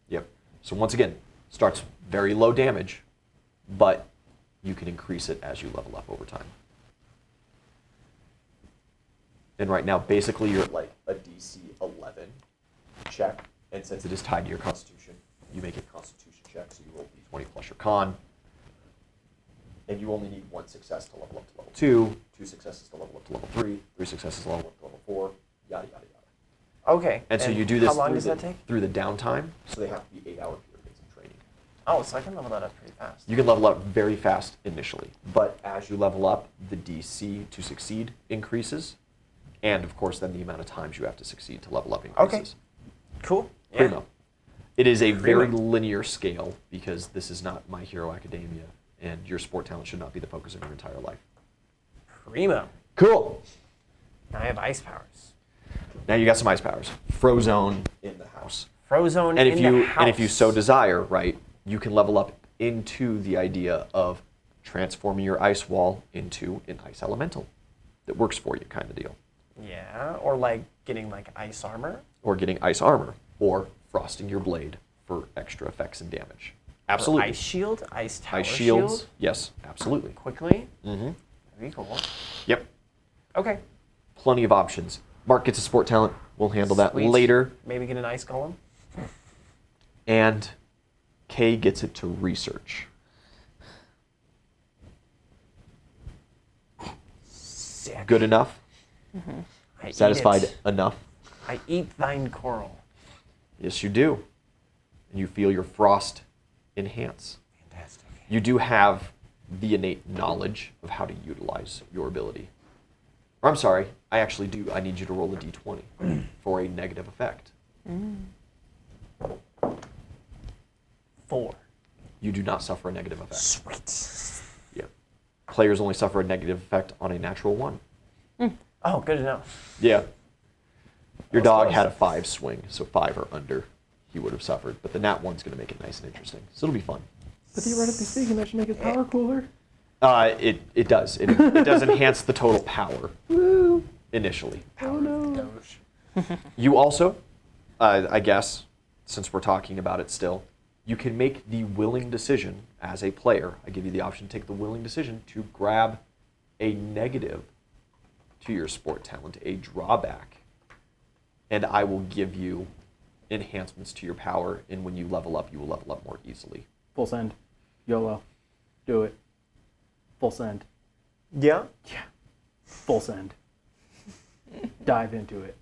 Yep. So once again, starts very low damage, but you can increase it as you level up over time. And right now, basically, you're at like a DC 11 check, and since it is tied to your Constitution, you make a Constitution check, so you roll d20 plus your con, and you only need 1 success to level up to level 2, 2 successes to level up to level 3, 3 successes to level up to level 4, yada, yada, yada. Okay. And so you do this how long does that take? through the downtime, so they have to be 8-hour periods of training. Oh, so I can level that up pretty fast. You can level up very fast initially, but as you level up, the DC to succeed increases, and of course then the amount of times you have to succeed to level up increases. Okay. Cool. Yeah. Primo. It is a very Primo. linear scale because this is not My Hero Academia, and your sport talent should not be the focus of your entire life. Primo. Cool. Now I have ice powers. Now you got some ice powers. Frozone in the house. Frozone And in if you the house. and if you so desire, right, you can level up into the idea of transforming your ice wall into an ice elemental that works for you, kind of deal. Yeah, or like getting like ice armor. Or getting ice armor, or frosting your blade for extra effects and damage. Or Absolutely. ice shield, ice tower Ice shields, shield. yes, absolutely. Quickly. Mm-hmm. That'd be cool. Yep. Okay. Plenty of options. Mark gets a sport talent. We'll handle that Sweet. later. Maybe get an ice golem. And Kay gets it to research. Sick. Good enough? I eat Satisfied it. enough? I eat thine coral. Yes, you do. And you feel your frost enhance. Fantastic. You do have the innate knowledge of how to utilize your ability. Or I'm sorry, I actually do. I need you to roll a d20 for a negative effect. 4. You do not suffer a negative effect. Sweet. Yeah. Players only suffer a negative effect on a natural 1. Oh, good to know. Yeah. Your was dog close. had a 5 swing, so 5 or under, he would have suffered. But the nat 1's going to make it nice and interesting. So it'll be fun. But theoretically speaking, that should make his power cooler. It does. It does enhance the total power Woo! initially. Oh no. Doge. You also, I guess, since we're talking about it still, you can make the willing decision as a player. I give you the option to take the willing decision to grab a negative to your sport talent, a drawback, and I will give you enhancements to your power, and when you level up, you will level up more easily. Full send. YOLO. Do it. Full send. Yeah. Yeah. Full send. Dive into it.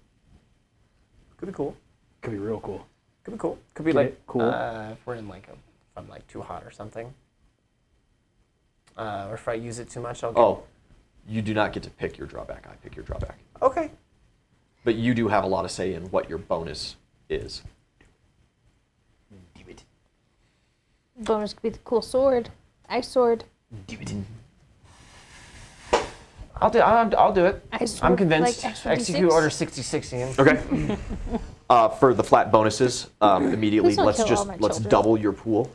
Could be cool. Could be real cool. Could be cool. Could be Get like it? Cool. if we're in like if I'm like too hot or something. Or if I use it too much, I'll get. Oh, you do not get to pick your drawback. I pick your drawback. Okay. But you do have a lot of say in what your bonus is. Do it. Bonus could be the cool sword. Ice sword. Do it. I'll do it. Ice I'm sword, convinced. like extra Execute D6? order 6060. Okay. For the flat bonuses, immediately Please don't let's kill all my let's children. double your pool,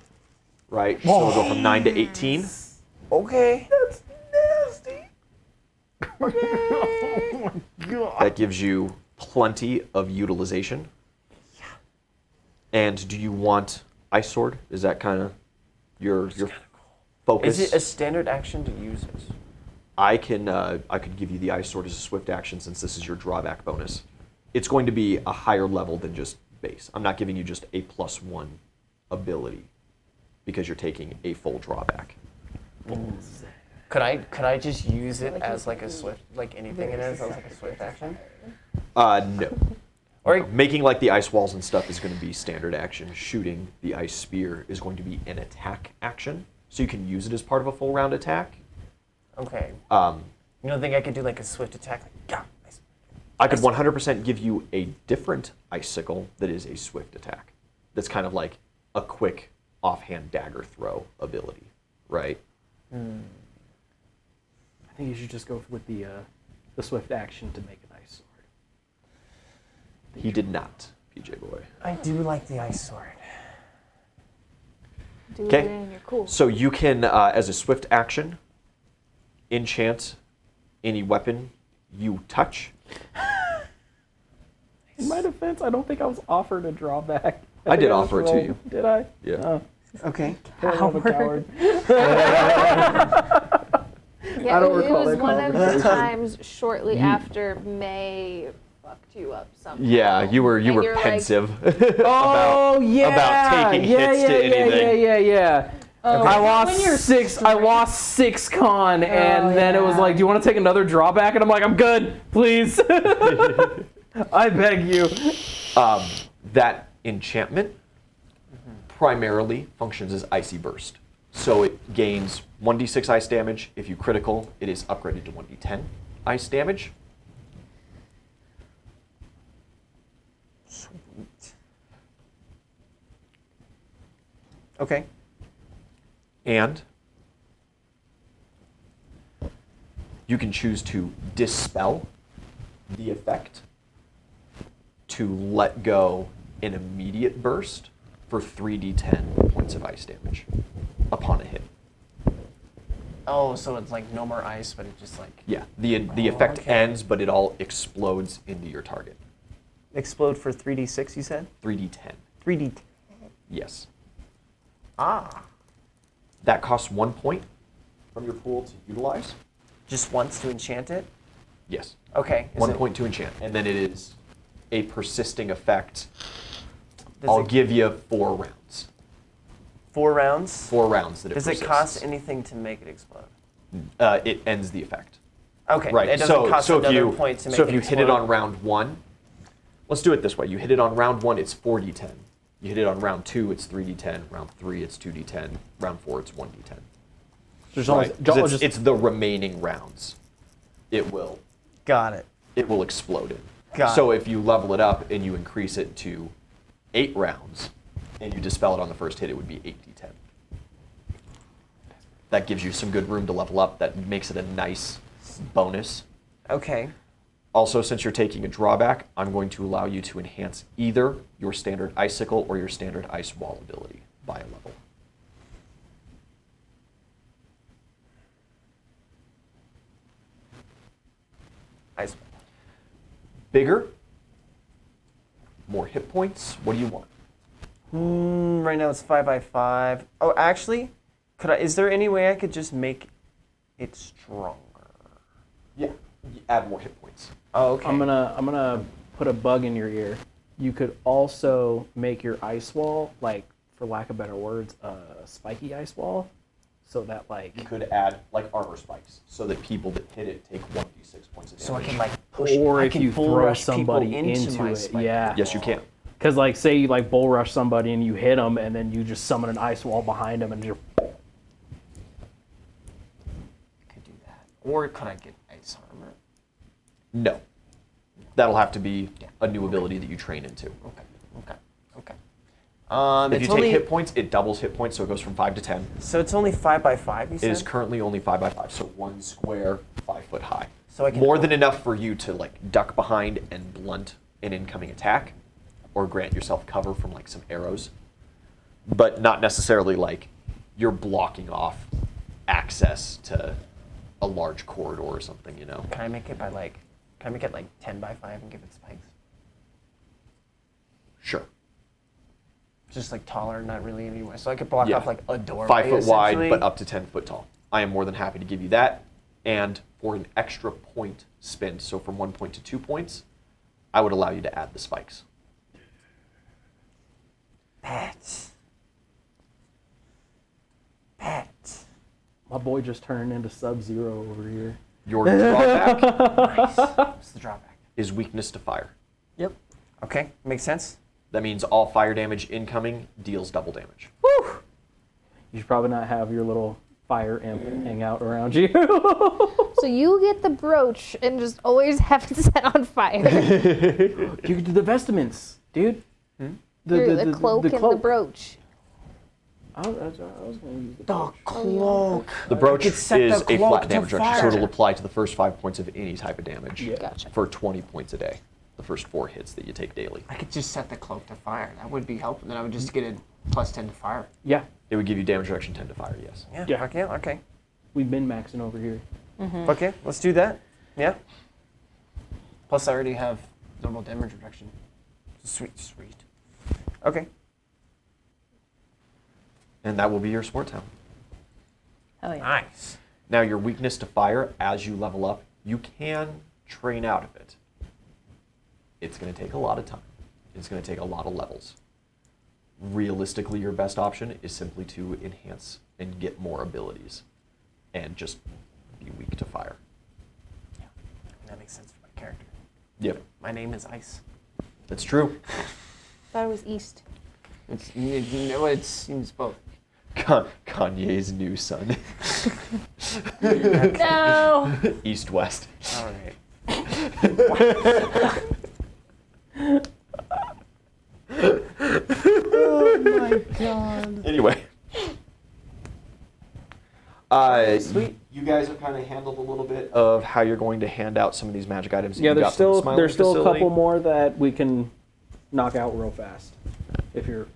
right? So we'll go from 9 to 18. Okay. That's nasty. Oh my god. That gives you plenty of utilization. Yeah. And do you want Ice Sword? Is that kind of your focus? Is it a standard action to use it? I could give you the Ice Sword as a swift action since this is your drawback bonus. It's going to be a higher level than just base. I'm not giving you just a +1 ability because you're taking a full drawback. Could I just use it as like a swift, like anything it is, as like a swift action? No. Or Making like the ice walls and stuff is going to be standard action. Shooting the ice spear is going to be an attack action. So you can use it as part of a full round attack. okay. Um, You don't think I could do like a swift attack? Like, yeah. Nice. I could 100% give you a different icicle that is a swift attack. That's kind of like a quick offhand dagger throw ability, right? I think you should just go with the swift action to make an ice sword. He did not, PJ boy. I do like the ice sword. Do Okay. it and you're cool. So you can, as a swift action, enchant any weapon you touch. In my defense, I don't think I was offered a drawback. I did think was offer it to rolled. you. Did I? Yeah. Oh, Okay. I'm a coward. Yeah, I don't it recall was that one of the conversation. times shortly after May fucked you up somehow. Yeah, you were And you're like, pensive Oh yeah. about taking yeah, hits yeah, to yeah, anything. Yeah. Oh, I when lost you're 6. I lost 6 con, and then it was yeah. like, "Do you want to take another drawback?" And I'm like, "I'm good, please." I beg you. That enchantment primarily functions as Icy Burst. So it gains 1d6 ice damage. If you critical, it is upgraded to 1d10 ice damage. Sweet. Okay. And you can choose to dispel the effect to let go an immediate burst for 3d10 points of ice damage upon a hit. Oh, so it's like no more ice, but it just like Yeah, the effect okay. ends, but it all explodes into your target. explode for 3d6, you said? 3d10. 3d10. Yes. Ah. That costs 1 point from your pool to utilize. Just once to enchant it? Yes. Okay. Is 1 it- point to enchant. And then it is a persisting effect. Does I'll it- give you 4 rounds. 4 rounds? 4 rounds that it Does persists. it cost anything to make it explode? It ends the effect. Okay. Right. It doesn't cost so if another you point to make so it if you hit it explode? on round 1, let's do it this way. You hit it on round 1, it's 4d10. You hit it on round 2, it's 3d10. Round 3, it's 2d10. Round 4, it's 1d10. Just Right? 'Cause always, it's the remaining rounds. It will Got it. explode in. Got So if you level it up and you increase it to 8 rounds and you dispel it on the first hit, it would be 8d10. That gives you some good room to level up. That makes it a nice bonus. Okay. Also, since you're taking a drawback, I'm going to allow you to enhance either your standard icicle or your standard ice wall ability by a level. Ice. Bigger, more hit points. What do you want? Right now it's 5x5. Oh, actually, is there any way I could just make it stronger? Yeah, add more hit points. Oh, okay. I'm gonna put a bug in your ear. You could also make your ice wall, like, for lack of better words, a spiky ice wall, so that like You could add like armor spikes so that people that hit it take 1d6 points of damage. So I can like push. or I if can you bull throw rush people somebody into my it, spike. yeah. Yes, you can. Because like, say you like bull rush somebody and you hit them, and then you just summon an ice wall behind them and just. Could do that. Or could I get ice armor? No. That'll have to be a new ability that you train into. Okay. Okay. Okay. If you It's take only, hit points, it doubles hit points, so it goes from 5 to 10. so it's only 5x5. You It said. is currently only 5x5, so 1 square, 5 foot high. So I can More than enough for you to like duck behind and blunt an incoming attack, or grant yourself cover from like some arrows, but not necessarily like you're blocking off access to a large corridor or something, you know. Can I make it by like? Can I make it like 10x5 and give it spikes? Sure. Just like taller, not really anyway. So I could block Yeah. off like a doorway. 5 foot wide, essentially. but up to 10 foot tall. I am more than happy to give you that. And for an extra point spent, so from 1 point to 2 points, I would allow you to add the spikes. Pets. Pets. My boy just turned into Sub-Zero over here. Your drawback Nice. What's the drawback? is weakness to fire. Yep. Okay, makes sense. That means all fire damage incoming deals double damage. You should probably not have your little fire imp hang out around you. So you get the brooch and just always have it set on fire. You could do the vestments, dude. The cloak and the brooch. I was gonna use the The brooch. cloak. The brooch could is set the a cloak flat to damage reduction, so fire. it'll apply to the first 5 points of any type of damage Yeah. Gotcha. for 20 points a day. the first 4 hits that you take daily. I could just set the cloak to fire. That would be helpful. Then I would just get a +10 to fire. Yeah, It would give you damage reduction 10 to fire, yes. Yeah. Yeah. Okay. Okay. we've been maxing over here. Okay. Let's do that. Yeah. Plus, I already have normal damage reduction. Sweet. Sweet. Okay. And that will be your sport talent. Hell yeah. Nice. Now, your weakness to fire, as you level up, you can train out of it. It's going to take a lot of time. It's going to take a lot of levels. Realistically, your best option is simply to enhance and get more abilities and just be weak to fire. Yeah. That makes sense for my character. Yep, My name is Ice. that's true. Thought it was East. It's both. Kanye's new son. No. East-West. All right. Oh my god. Anyway. Sweet. You guys have kind of handled a little bit of how you're going to hand out some of these magic items. That Yeah, you there's got from the still Smiling there's still a facility. couple more that we can knock out real fast, if you're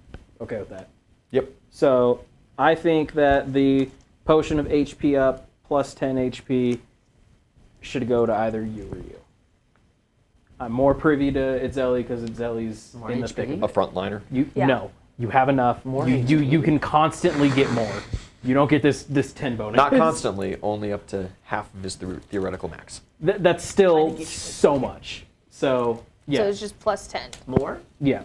okay with that. Yep. So I think that the potion of HP up plus 10 HP should go to either you or you. I'm more privy to Itzeli because Itzeli's More in the HP? thick of A frontliner. You Yeah. no, you have enough. More You can constantly get more. You don't get this 10 bonus. Not constantly, only up to half of his theoretical max. That's still so much. So yeah, So it's just +10. More? yeah.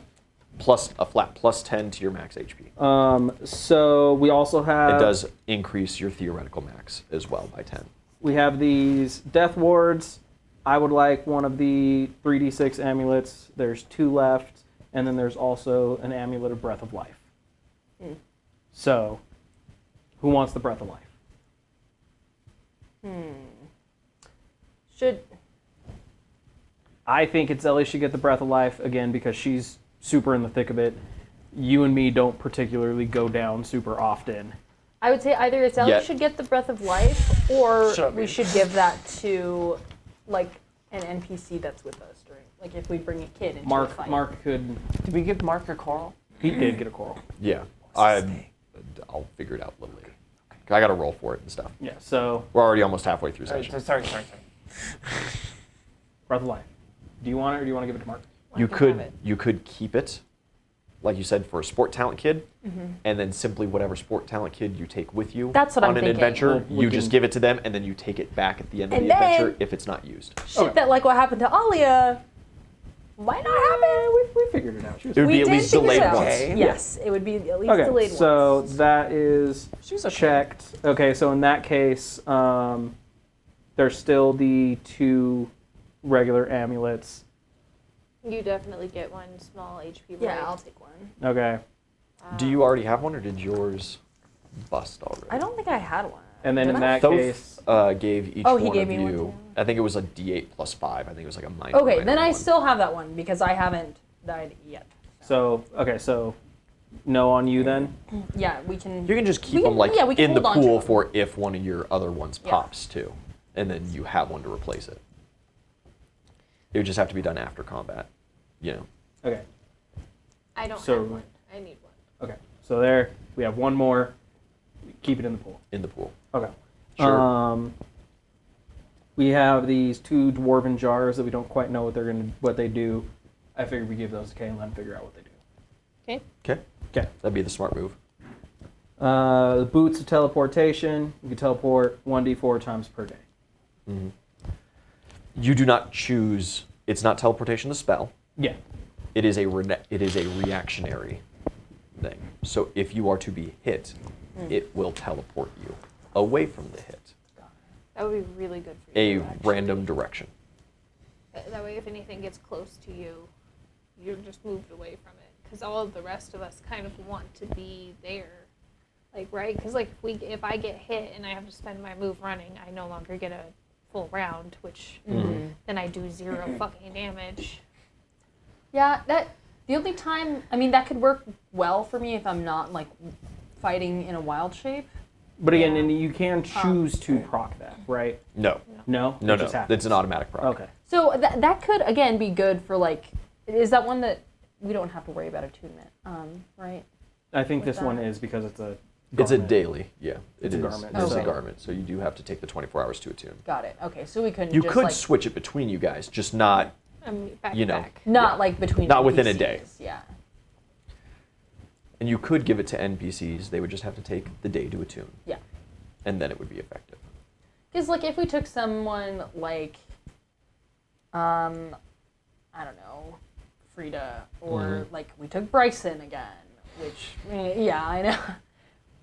Plus a flat plus 10 to your max HP. So we also have It does increase your theoretical max as well by 10. we have these death wards. I would like one of the 3d6 amulets. There's 2 left, and then there's also an amulet of breath of life. So, who wants the breath of life? Should I think Itzeli should get the breath of life again because she's super in the thick of it. You and me don't particularly go down super often. I would say either Itzeli Yeah. should get the breath of life, or Shut up, we Ian. should give that to like an NPC that's with us during, like if we bring a kid into a fight. Mark could. Did we give Mark a coral? He did get a coral. Yeah. What's his name? I'll figure it out a little later. I got to roll for it and stuff. Yeah. So We're already almost halfway through Sorry. session. Sorry. breath of life. Do you want it or do you want to give it to Mark? You could keep it, like you said, for a sport talent kid, and then simply whatever sport talent kid you take with you That's what on I'm an thinking. adventure, Well, we you just can- give it to them, and then you take it back at the end of And the adventure then- if it's not used. Shit Okay. that like what happened to Alia might not happen. We figured it out. She was It would We be at did least figure it delayed out. once. Okay. Yes, it would be at least okay. delayed So once. that is She's okay. checked. Okay. So in that case, there's still the 2 regular amulets. You definitely get one small HP. Yeah, break. I'll take one. Okay. Do you already have one, or did yours bust already? I don't think I had one. And then Did in I? that Thoth case, gave each Oh, he one gave of me one you. too. I think it was a D8 plus 5. I think it was like a minus. Okay, then I still have that one because I haven't died yet. so no on you then. Yeah, we can. You can just keep We them can- like yeah, we can in the hold on to pool them. for if one of your other ones Yeah. pops too, and then you have one to replace it. It would just have to be done after combat, you know. Okay. I don't So- have one. I need one. Okay. So there we have one more. Keep it in the pool. In the pool. Okay. Sure. We have these 2 dwarven jars that we don't quite know what they do. I figured we give those to Kayla and figure out what they do. Okay. Okay. Okay. That'd be the smart move. The boots of teleportation. You can teleport 1d4 times per day. You do not choose. It's not teleportation. The spell. Yeah. It is a reactionary thing. So if you are to be hit, it will teleport you away from the hit, That would be really good for a you. actually. random direction. That way, if anything gets close to you, you're just moved away from it. Because all of the rest of us kind of want to be there, like right? Because like if I get hit and I have to spend my move running, I no longer get a full round, which then I do 0 fucking damage. Yeah, the only time that could work well for me if I'm not like fighting in a wild shape. But again, Yeah. and you can choose to proc that, right? No. No. No, It just no. happens. It's an automatic proc. Okay. So that could again be good for like. Is that one that we don't have to worry about attunement? Right. I think With this one that? is because it's a. It's a garment. daily, yeah. It's It a is. garment, It is so- a garment, so you do have to take the 24 hours to attune. Got it. Okay, so we couldn't. You just, could like, switch it between you guys, just not, Back you to know. back. not like between. Not within a day. NPCs, Yeah. and you could give it to NPCs. They would just have to take the day to attune, Yeah. and then it would be effective. Because like if we took someone like, I don't know, Frida, or Mhm. like we took Bryson again, which yeah, I know.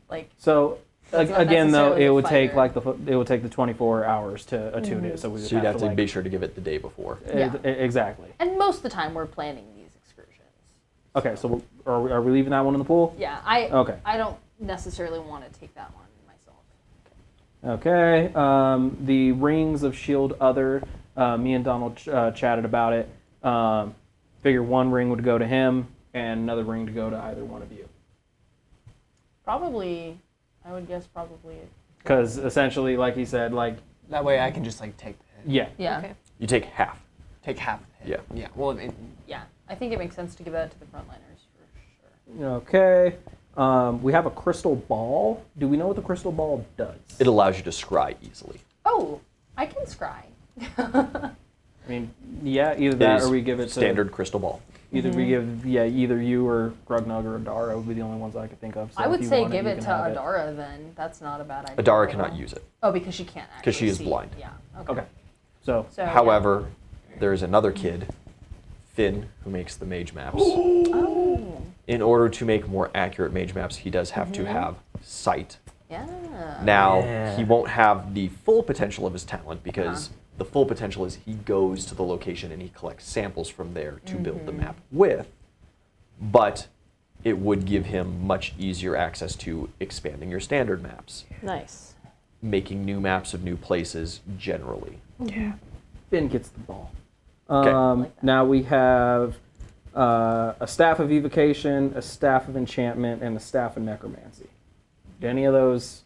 Like So That's not again, though, necessarily it a would take fighter. it would take the 24 hours to attune it. So we would So you'd have to like, be sure to give it the day before. Yeah. Exactly. and most of the time we're planning these excursions. Okay, so are we leaving that one in the pool? Yeah, Okay. I don't necessarily want to take that one myself. Okay. The rings of shield other. Me and Donald chatted about it. Figure one ring would go to him, and another ring to go to either one of you. Probably, I would guess probably. Because essentially, like he said, like That way I can just like take the hit. yeah. Yeah. Okay. You take half. Take half the hit. Yeah. Yeah. Well, Yeah, I think it makes sense to give that to the frontliners for sure. Okay. We have a crystal ball. Do we know what the crystal ball does? It allows you to scry easily. Oh, I can scry. I mean, yeah, either It that is or we give it standard crystal ball. to either we give either you or Grugnug or Adara would be the only ones I could think of. So I if would you say want give you it can to have it. Adara then. That's not a bad idea. Adara at cannot all. use it. Oh, because she can't actually 'Cause she is see. blind. Yeah. Okay. Okay. So So, yeah. However, there is another kid, Finn, who makes the mage maps. Oh. In order to make more accurate mage maps, he does have Mm-hmm. to have sight. Yeah. Now, Yeah. he won't have the full potential of his talent because Uh-huh. the full potential is he goes to the location and he collects samples from there to build the Mm-hmm. map with. But it would give him much easier access to expanding your standard maps, Nice. making new maps of new places generally. Finn gets the ball. Okay. Like that. Now we have a staff of evocation, a staff of enchantment, and a staff of necromancy. Do any of those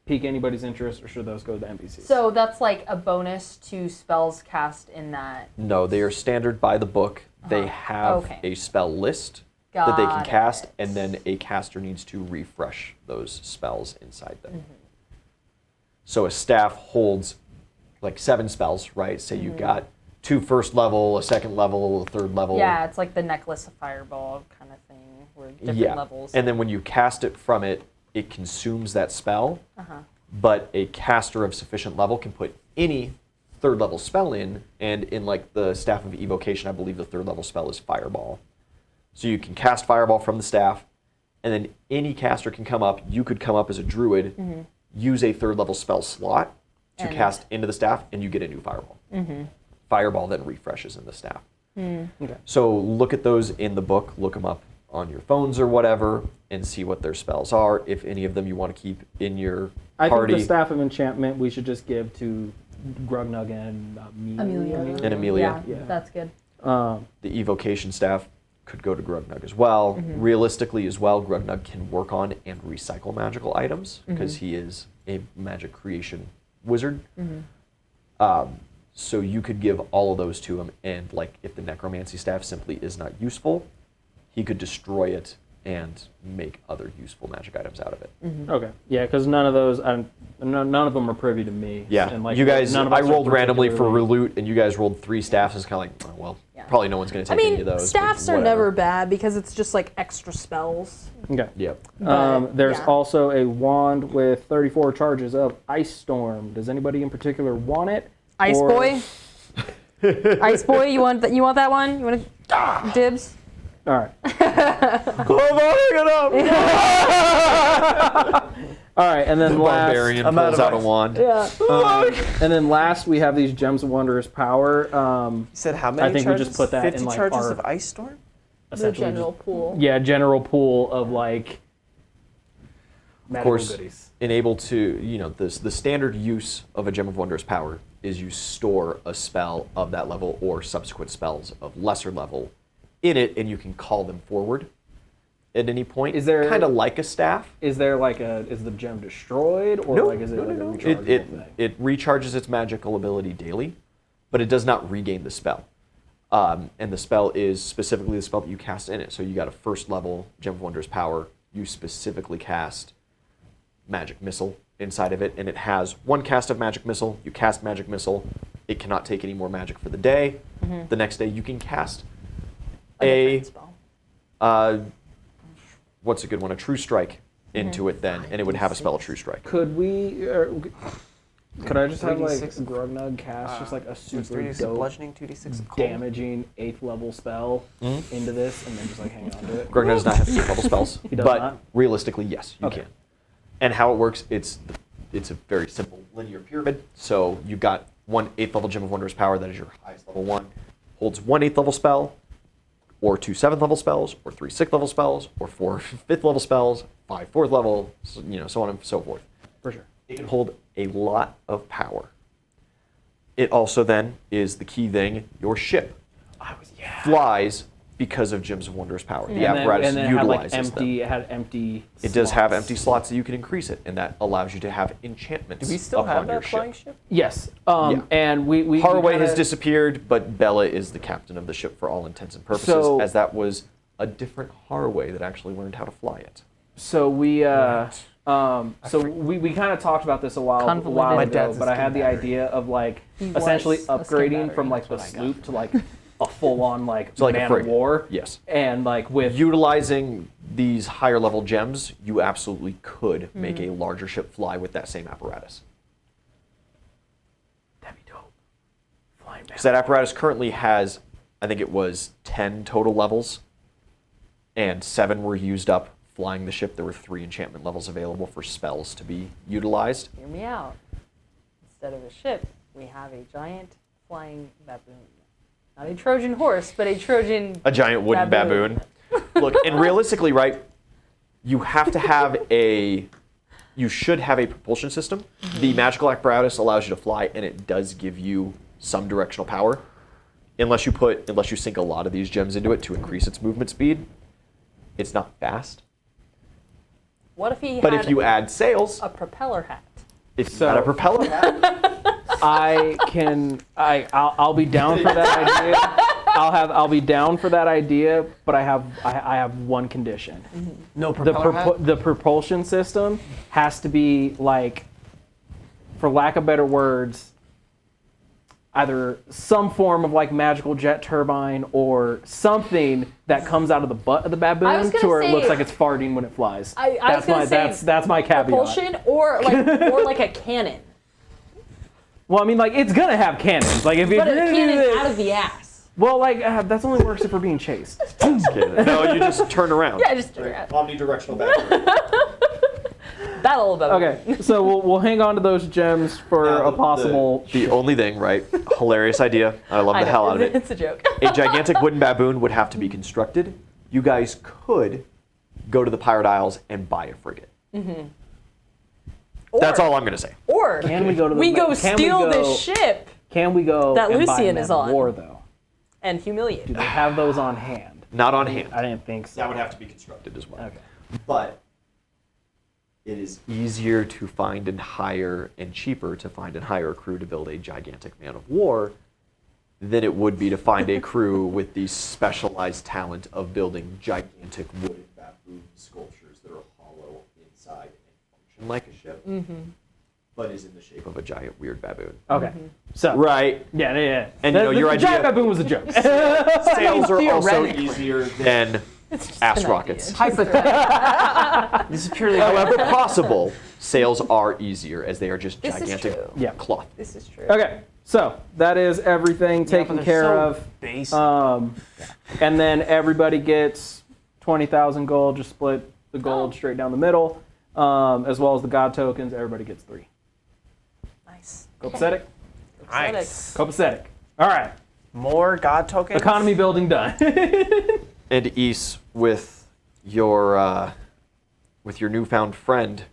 pique anybody's interest, or should those go to the NPCs? So that's like a bonus to spells cast in that. No, they are standard by the book. They have Okay. a spell list that they can Got cast, it. and then a caster needs to refresh those spells inside them. Mm-hmm. So a staff holds like 7 spells, right? Say Mm-hmm. you've got 2 first level, a second level, a third level. Yeah, it's like the necklace of fireball kind of thing, where different Yeah. levels. And then when you cast it from it, it consumes that spell. Uh-huh. But a caster of sufficient level can put any third level spell in, and in like the staff of evocation, I believe the third level spell is fireball. So you can cast fireball from the staff, and then any caster can come up. You could come up as a druid, use a third level spell slot to And- cast into the staff, and you get a new fireball. Fireball then refreshes in the staff. Okay. So look at those in the book, look them up on your phones or whatever, and see what their spells are. If any of them you want to keep in your I party. think the staff of enchantment we should just give to Grugnug and Amelia. And Amelia. Yeah, Yeah. that's good. Um, The evocation staff could go to Grugnug as well. Mm-hmm. Realistically, as well, Grugnug can work on and recycle magical items because Mm-hmm. he is a magic creation wizard. Mm-hmm. So you could give all of those to him, and like if the necromancy staff simply is not useful, he could destroy it and make other useful magic items out of it. okay. Yeah, because none of those, none of them are privy to me. Yeah, And like you guys, none of I us are rolled randomly for particularly- Reloot, and you guys rolled 3 staffs. It's kind of like, oh, well, Yeah. probably no one's going to I take any mean, of those. but staffs are whatever. never bad because it's just like extra spells. Okay. Yep. But, There's yeah. also a wand with 34 charges of Ice Storm. Does anybody in particular want it? Ice Or- boy. Ice boy, you want that? You want that one? You want to dibs? All right. All right, and then The last, barbarian I'm out pulls of out a ice. wand. and then last we have these gems of wondrous power. You said how many I think we charges? just put that 50 in, like, charges our- of Ice Storm? The Essentially general pool. yeah, general pool of like Of magical course, goodies. enable to, you know, the standard use of a gem of wondrous power is you store a spell of that level or subsequent spells of lesser level in it, and you can call them forward at any point. Is there- kind of like a staff? Is there like is the gem destroyed or No, like is it no, like no, a no. rechargeable It thing? it recharges its magical ability daily, but it does not regain the spell. And the spell is specifically the spell that you cast in it. So you got a first level Gem of Wondrous power. You specifically cast Magic Missile inside of it, and it has one cast of Magic Missile. You cast Magic Missile. It cannot take any more magic for the day. The next day you can cast different spell. What's a good one? A True Strike into it then, and it would have a spell of True Strike. Could we? Could I just have like 3d6 Grognug cast just like a It's super 3d6 dope bludgeoning, 2d6 cold. damaging 8th level spell into this, and then just like hang on to it? Grognard does not have 8th level spells, He does but not? realistically, yes, you Okay. can. And how it works, it's a very simple linear pyramid. So you've got one 8th level Gem of Wondrous power that is your highest level one, holds one 8th level spell, or 2 7th level spells, or 3 6th level spells, or 4 5th level spells, 5 4th level, so on and so forth. For sure. It can hold a lot of power. It also then is the key thing, your ship flies because of Gems of Wondrous power. The apparatus and then utilizes it had like empty. them. It had empty. It does have slots. empty slots that you can increase it, and that allows you to have enchantments Do we still up have on your that flying ship. ship? Yes. Yeah. And we Haraway has kinda- disappeared, but Bella is the captain of the ship for all intents and purposes, So- as that was a different Haraway that actually learned how to fly it. So we we kind of talked about this a while Convoluted. My ago, dad's a but I steam had the battery. idea of like He essentially was a steam upgrading battery. from like the That's what I sloop to like a full-on like So like a man of frigate. war. Yes. And like with Utilizing these higher level gems, you absolutely could make a larger ship fly with that same apparatus. that'd be dope. Flying Because that apparatus currently has, I think it was 10 total levels, and 7 were used up flying the ship. There were 3 enchantment levels available for spells to be utilized. Hear me out. Instead of a ship, we have a giant flying baboon. Not a Trojan horse, but a Trojan A giant wooden baboon. Look, and realistically, right, you have to have you should have a propulsion system. The magical apparatus allows you to fly, and it does give you some directional power. Unless you sink a lot of these gems into it to increase its movement speed, it's not fast. What if he But had if you add sails, a propeller hat? it's not a propeller. I'll be down for that idea. I'll be down for that idea, but I have one condition. No The propeller hat? the propulsion system has to be like, for lack of better words, either some form of like magical jet turbine or something that comes out of the butt of the I was baboon gonna to where it looks say- like it's farting when it flies. I was That's gonna my say that's my caveat. propulsion or like a cannon, Well, I mean, like it's gonna have cannons. Like if but a you're gonna do cannon this, out of the ass. well, like that's only works if we're being chased. No, you just turn around. Yeah, just do that. Omnidirectional battery. That'll about Okay, so we'll hang on to those gems for Now, a possible. The only thing, right? Hilarious idea. I love the hell out of it. It's a joke. A gigantic wooden baboon would have to be constructed. You guys could go to the Pirate Isles and buy a frigate. That's all I'm going to say. Or Can we go to the? we go can steal we go, this ship Can we go that and buy Lucian a is Man of on. War though? and humiliate. Do they have those on hand? Not on hand. I didn't think so. That would have to be constructed as well. Okay. But it is easier to find and hire, and cheaper to find and hire a crew to build a gigantic man of war than it would be to find a crew with the specialized talent of building gigantic wooden baboon sculptures that are hollow inside and function like a ship, but is in the shape of a giant weird baboon. Okay. So. Right. Yeah. And you know, your the giant idea- baboon was a joke. Sails are also Theoretically. easier than ass rockets. Hypothetically. This is purely However possible, sails are easier as they are just This is gigantic true. Yeah. cloth. This is true. Okay. So that is everything taken care of. Basic. And then everybody gets 20,000 gold. Just split the gold straight down the middle, as well as the god tokens. Everybody gets 3. Nice. Copacetic. Nice. Copacetic. All right. More god tokens. Economy building done. And Ys, with your newfound friend,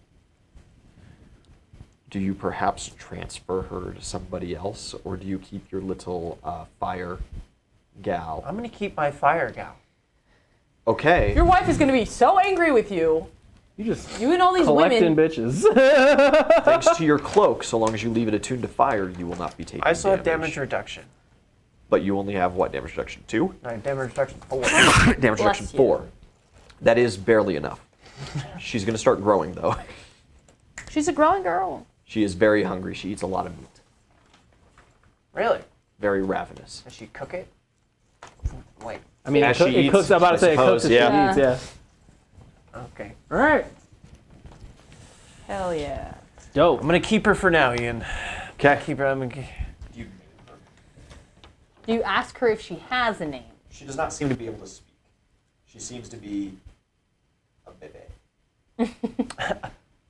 do you perhaps transfer her to somebody else, or do you keep your little fire gal? I'm gonna keep my fire gal. Okay. Your wife is going to be so angry with you. You just You and all these collecting women. bitches. Thanks to your cloak, so long as you leave it attuned to fire, you will not be taking I still have damage reduction. But you only have what? Damage reduction 2? No, damage reduction 4. Damage reduction you. 4. That is barely enough. She's going to start growing, though. She's a growing girl. She is very hungry. She eats a lot of meat. Really? Very ravenous. Does she cook it? Wait. I mean, As it, she it eats, cooks. I'm about to I say it cooks suppose, as yeah. she eats. Yeah. Okay. All right. Hell yeah. Dope. I'm gonna keep her for now, Ian. Okay. Keep her. I'm gonna. Do you ask her if she has a name? She does not seem to be able to speak. She seems to be a bebe.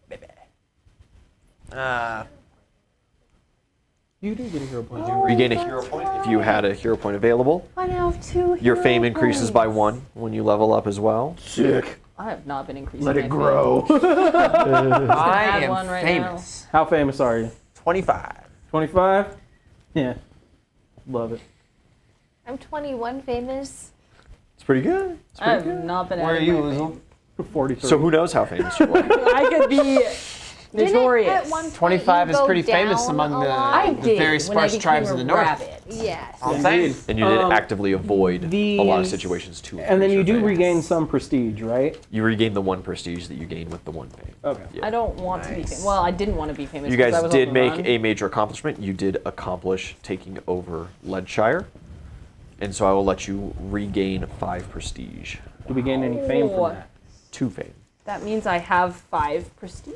Baby. You do get a hero point. Regain a hero point if you had a hero point available. I now have 2 Your hero fame increases by points. 1 when you level up as well. Sick. I have not been increasing Let my it fame. grow. I add am one right famous. How famous are you? 25. 25? Yeah. Love it. I'm 21 famous. It's pretty good. It's I pretty have good. not been Where are adding you, my Lizzle? fame. 43. So who knows how famous you are? I could be notorious. Didn't at one point 25 you is go pretty famous down among a the- lot? I the did very when I sparse became tribes a of the north. rabbit. Yes. All saying. Indeed. And you did actively avoid a lot of the- situations too. And then you do regain some prestige, right? You regain the 1 prestige that you gain with the 1 fame. Okay. Yeah. I don't want to be Nice. famous. Well, I didn't want to be famous. You 'cause I guys was did on the make run. a major accomplishment. You did accomplish taking over Lead Shire. And so I will let you regain 5 prestige. Do we gain any fame from that? 2 fame. That means I have 5 prestige.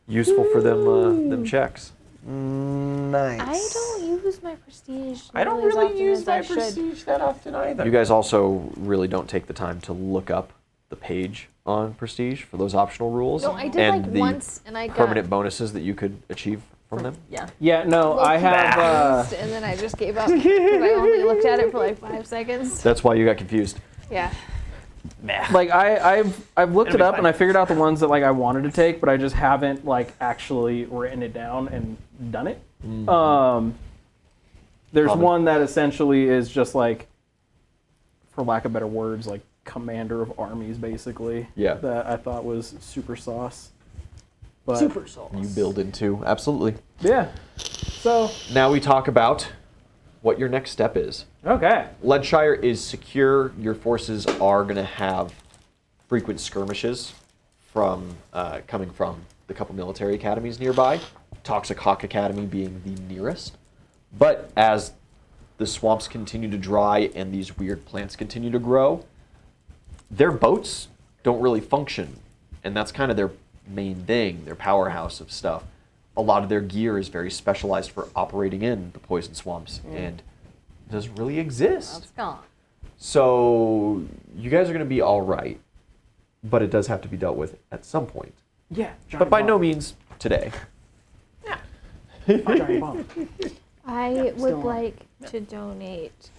Useful for them checks. Nice. I don't use my prestige. I don't nearly as really often use as my I should. prestige that often either. You guys also really don't take the time to look up the page on prestige for those optional rules. No, I did and like the once, and I got permanent bonuses that you could achieve from them. Yeah. Yeah, no, I have. confused, and then I just gave up because I only looked at it for like 5 seconds. That's why you got confused. Yeah. Like I've looked It'll it be up fine. and I figured out the ones that like I wanted to take, but I just haven't like actually written it down and done it. There's Common. one that essentially is just like, for lack of better words, like commander of armies, basically. Yeah. That I thought was super sauce. But Super sauce. You build into absolutely. yeah. So Now we talk about what your next step is. okay. Lead Shire is secure. Your forces are going to have frequent skirmishes from coming from the couple military academies nearby. Toxic Hawk Academy being the nearest. But as the swamps continue to dry and these weird plants continue to grow, their boats don't really function. And that's kind of their main thing, their powerhouse of stuff. A lot of their gear is very specialized for operating in the poison swamps and doesn't really exist. That's gone. So you guys are going to be all right, but it does have to be dealt with at some point. Yeah. But by no means today. Giant bomb. I Still would on. like to donate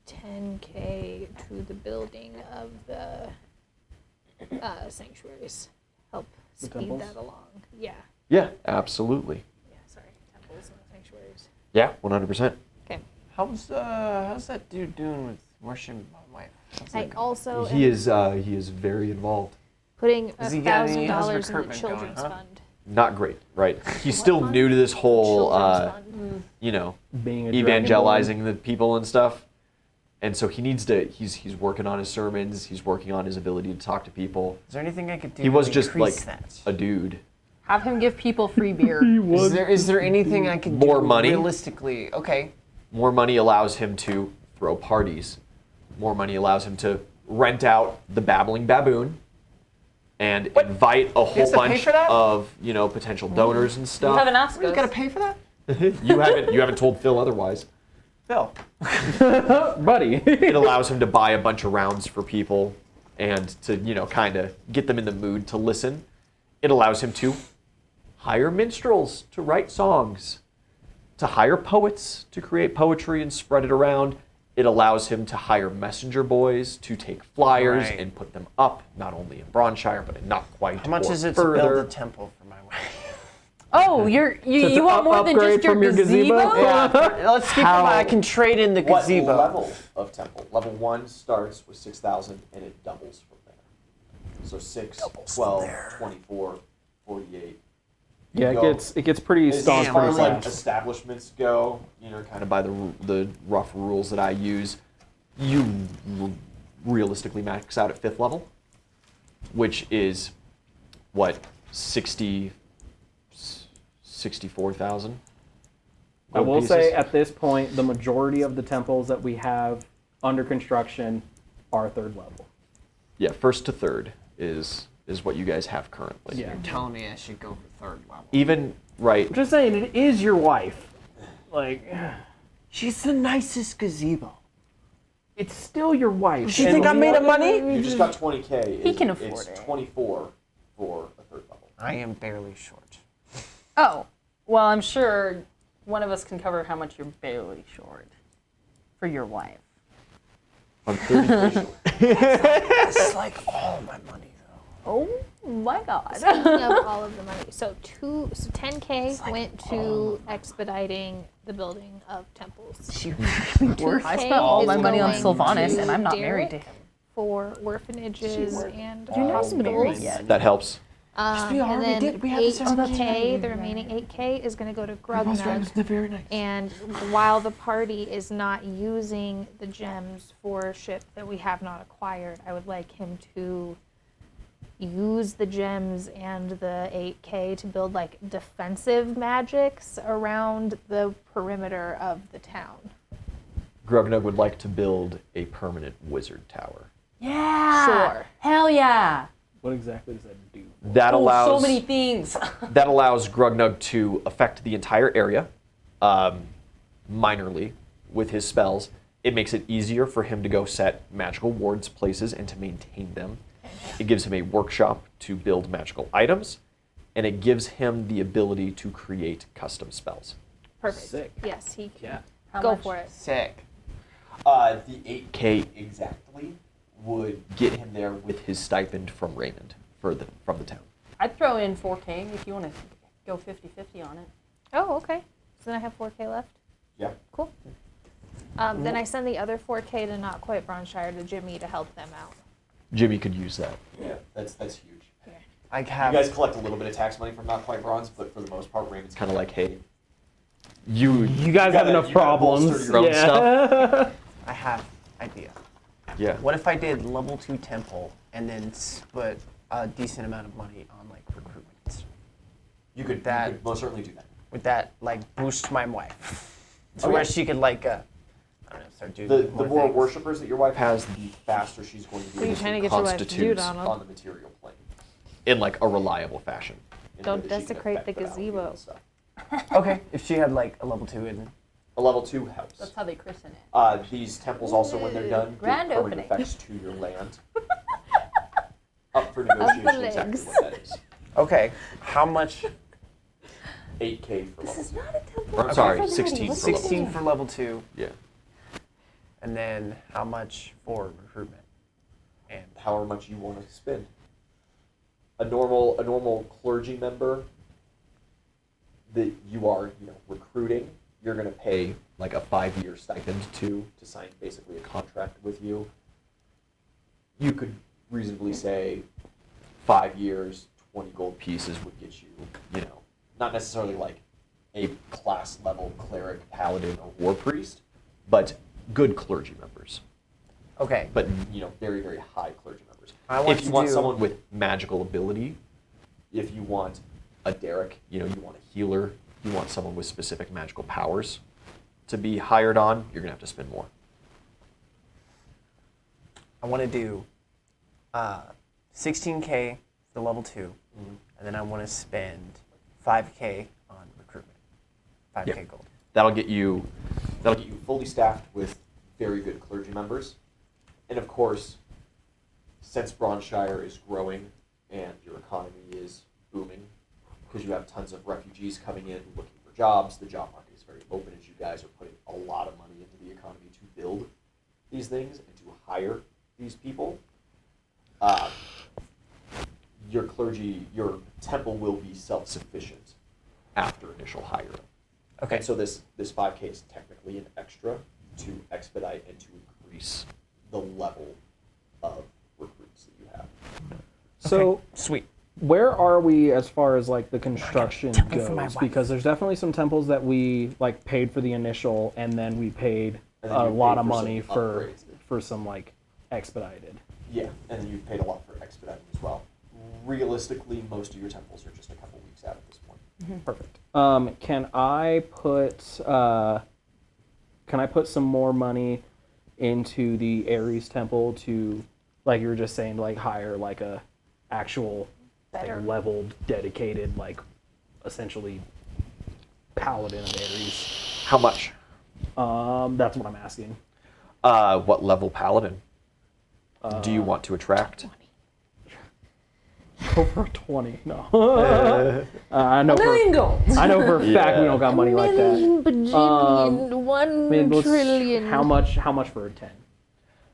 10K to the building of the sanctuaries. Help The speed temples? that along. Yeah. Yeah, absolutely. Yeah, sorry. Temples and sanctuaries. Yeah, 100%. Okay. How's that dude doing with worshiping my wife? How's I that going? also He am is very involved. putting Has he got any- how's $1,000 in the recruitment going, children's huh? fund. Not great, right? He's still new to this whole, Children's fund. you know, Being a evangelizing the people and stuff. And so he needs to, he's working on his sermons, he's working on his ability to talk to people. Is there anything I could do He was to just like increase that? a dude. Have him give people free beer. Is there anything I could More do money? realistically? Okay. More money allows him to throw parties. More money allows him to rent out the Babbling Baboon and invite a whole has to pay bunch for that? of, you know, potential donors and You stuff. haven't asked Who's us. got to pay for that? You haven't told Phil otherwise. Phil. buddy. It allows him to buy a bunch of rounds for people and to, you know, kind of get them in the mood to listen. It allows him to hire minstrels to write songs, to hire poets to create poetry and spread it around. It allows him to hire messenger boys to take flyers Right. and put them up, not only in Bronshire, but in not quite How much or is it further. to build a temple for my wife? Oh, you want more than upgrade just your from your gazebo? gazebo? Yeah, let's keep in mind I can trade in the What gazebo. level of temple? Level 1 starts with 6,000 and it doubles from there. So 6, 12, 24, 48. Yeah, Go- it gets pretty As staunch far pretty as like fast. establishments go, kind of by the rough rules that I use, you realistically max out at 5th level, which is what 64,000. I will say at this point, the majority of the temples that we have under construction are 3rd level. Yeah, 1st to 3rd is what you guys have currently. Yeah. You're telling me I should go for 3rd level. Even right. I'm just saying, it is your wife. Like, She's the nicest gazebo. it's still your wife. Does she think I'm made of money? You just got 20K. He can afford it's it. 24 for a 3rd level. I am barely short. Oh, well, I'm sure one of us can cover how much you're barely short for your wife. I'm 30K short. It's like all my money though. Oh my God. Speaking of all of the money, so 10K went to expediting the building of temples. I spent all is my money on going Sylvanas, to and I'm not married to Derek him. for orphanages and You're not married hospitals. yet. That helps. we And already then did. We had this 8K, the remaining 8K is going to go to Grugnug. very nice. And while the party is not using the gems for a ship that we have not acquired, I would like him to use the gems and the 8K to build like defensive magics around the perimeter of the town. Grugnug would like to build a permanent wizard tower. Yeah. Sure. Hell yeah. What exactly does that do? That Oh, allows so many things. that allows Grugnug to affect the entire area, minorly, with his spells. It makes it easier for him to go set magical wards places and to maintain them. It gives him a workshop to build magical items, and it gives him the ability to create custom spells. Perfect. Sick. Yes, he can. Yeah. How Go much? for it. Sick. The 8K exactly would get him there with his stipend from Raymond from the town. I'd throw in 4K if you want to go 50-50 on it. Oh, okay. So then I have 4K left. Yeah. Cool. Then I send the other 4K to Not Quite Bronshire to Jimmy to help them out. Jimmy could use that. Yeah, that's huge. I You have. guys collect a little bit of tax money from Not Quite Bronze, but for the most part, Raymond's kind of like, hey, you guys have enough problems. bolster your own stuff. I have idea. Yeah. What if I did level 2 temple and then split a decent amount of money on like recruitment? You could most certainly do that. Would that like boost my wife to Oh, where yeah. she could like I don't know, start doing The more more things? worshippers that your wife has, the faster she's going to be What are you able trying to to get your wife to do, constitute Donald? on the material plane in like a reliable fashion. in a Don't way that she can desecrate the affect battlefield gazebo. and stuff. Okay, if she had like a level 2 and A level 2 helps. That's how they christen it. These temples also, when they're done, Grand give permanent opening. effects to your land. Up for negotiation, exactly legs. what that is. okay, how much? 8K for level 2. not a temple. Or, I'm sorry, 16 for level 16 2. for level 2, Yeah. and then how much for recruitment? And However much you want to spend. A normal clergy member that you are, recruiting, you're going to pay like a 5-year stipend to sign basically a contract with you. You could reasonably say 5 years, 20 gold pieces would get you, not necessarily like a class level cleric, paladin, or war priest, but good clergy members. okay, But very, very high clergy members. I want If you to want do- someone with magical ability, if you want a Derek, you want a healer, you want someone with specific magical powers to be hired on, you're gonna have to spend more. I want to do 16K for level 2, and then I want to spend 5K on recruitment. 5K Yeah. gold. That'll get you fully staffed with very good clergy members. And of course, since Bronshire is growing and your economy is booming, because you have tons of refugees coming in looking for jobs, the job market is very open as you guys are putting a lot of money into the economy to build these things and to hire these people. Your temple will be self-sufficient after initial hire. Okay. And so this 5K is technically an extra to expedite and to increase the level of recruits that you have. So Sweet. where are we as far as like the construction temple for my goes? wife. Because there's definitely some temples that we like paid for the initial, and then we paid And then a you lot paid of for money some for upgrades. some like expedited. Yeah, and then you've paid a lot for expediting as well. Realistically, most of your temples are just a couple weeks out at this point. Perfect. Can I put some more money into the Ares temple to, like you were just saying, like hire like a actual like leveled, dedicated, like essentially paladin of Ares? How much? That's what I'm asking. What level paladin do you want to attract? Go for 20. No. I know $1 million gold. I know for a fact we Yeah. don't got money like that. Bajillion, I 1 mean, trillion. how much for a 10?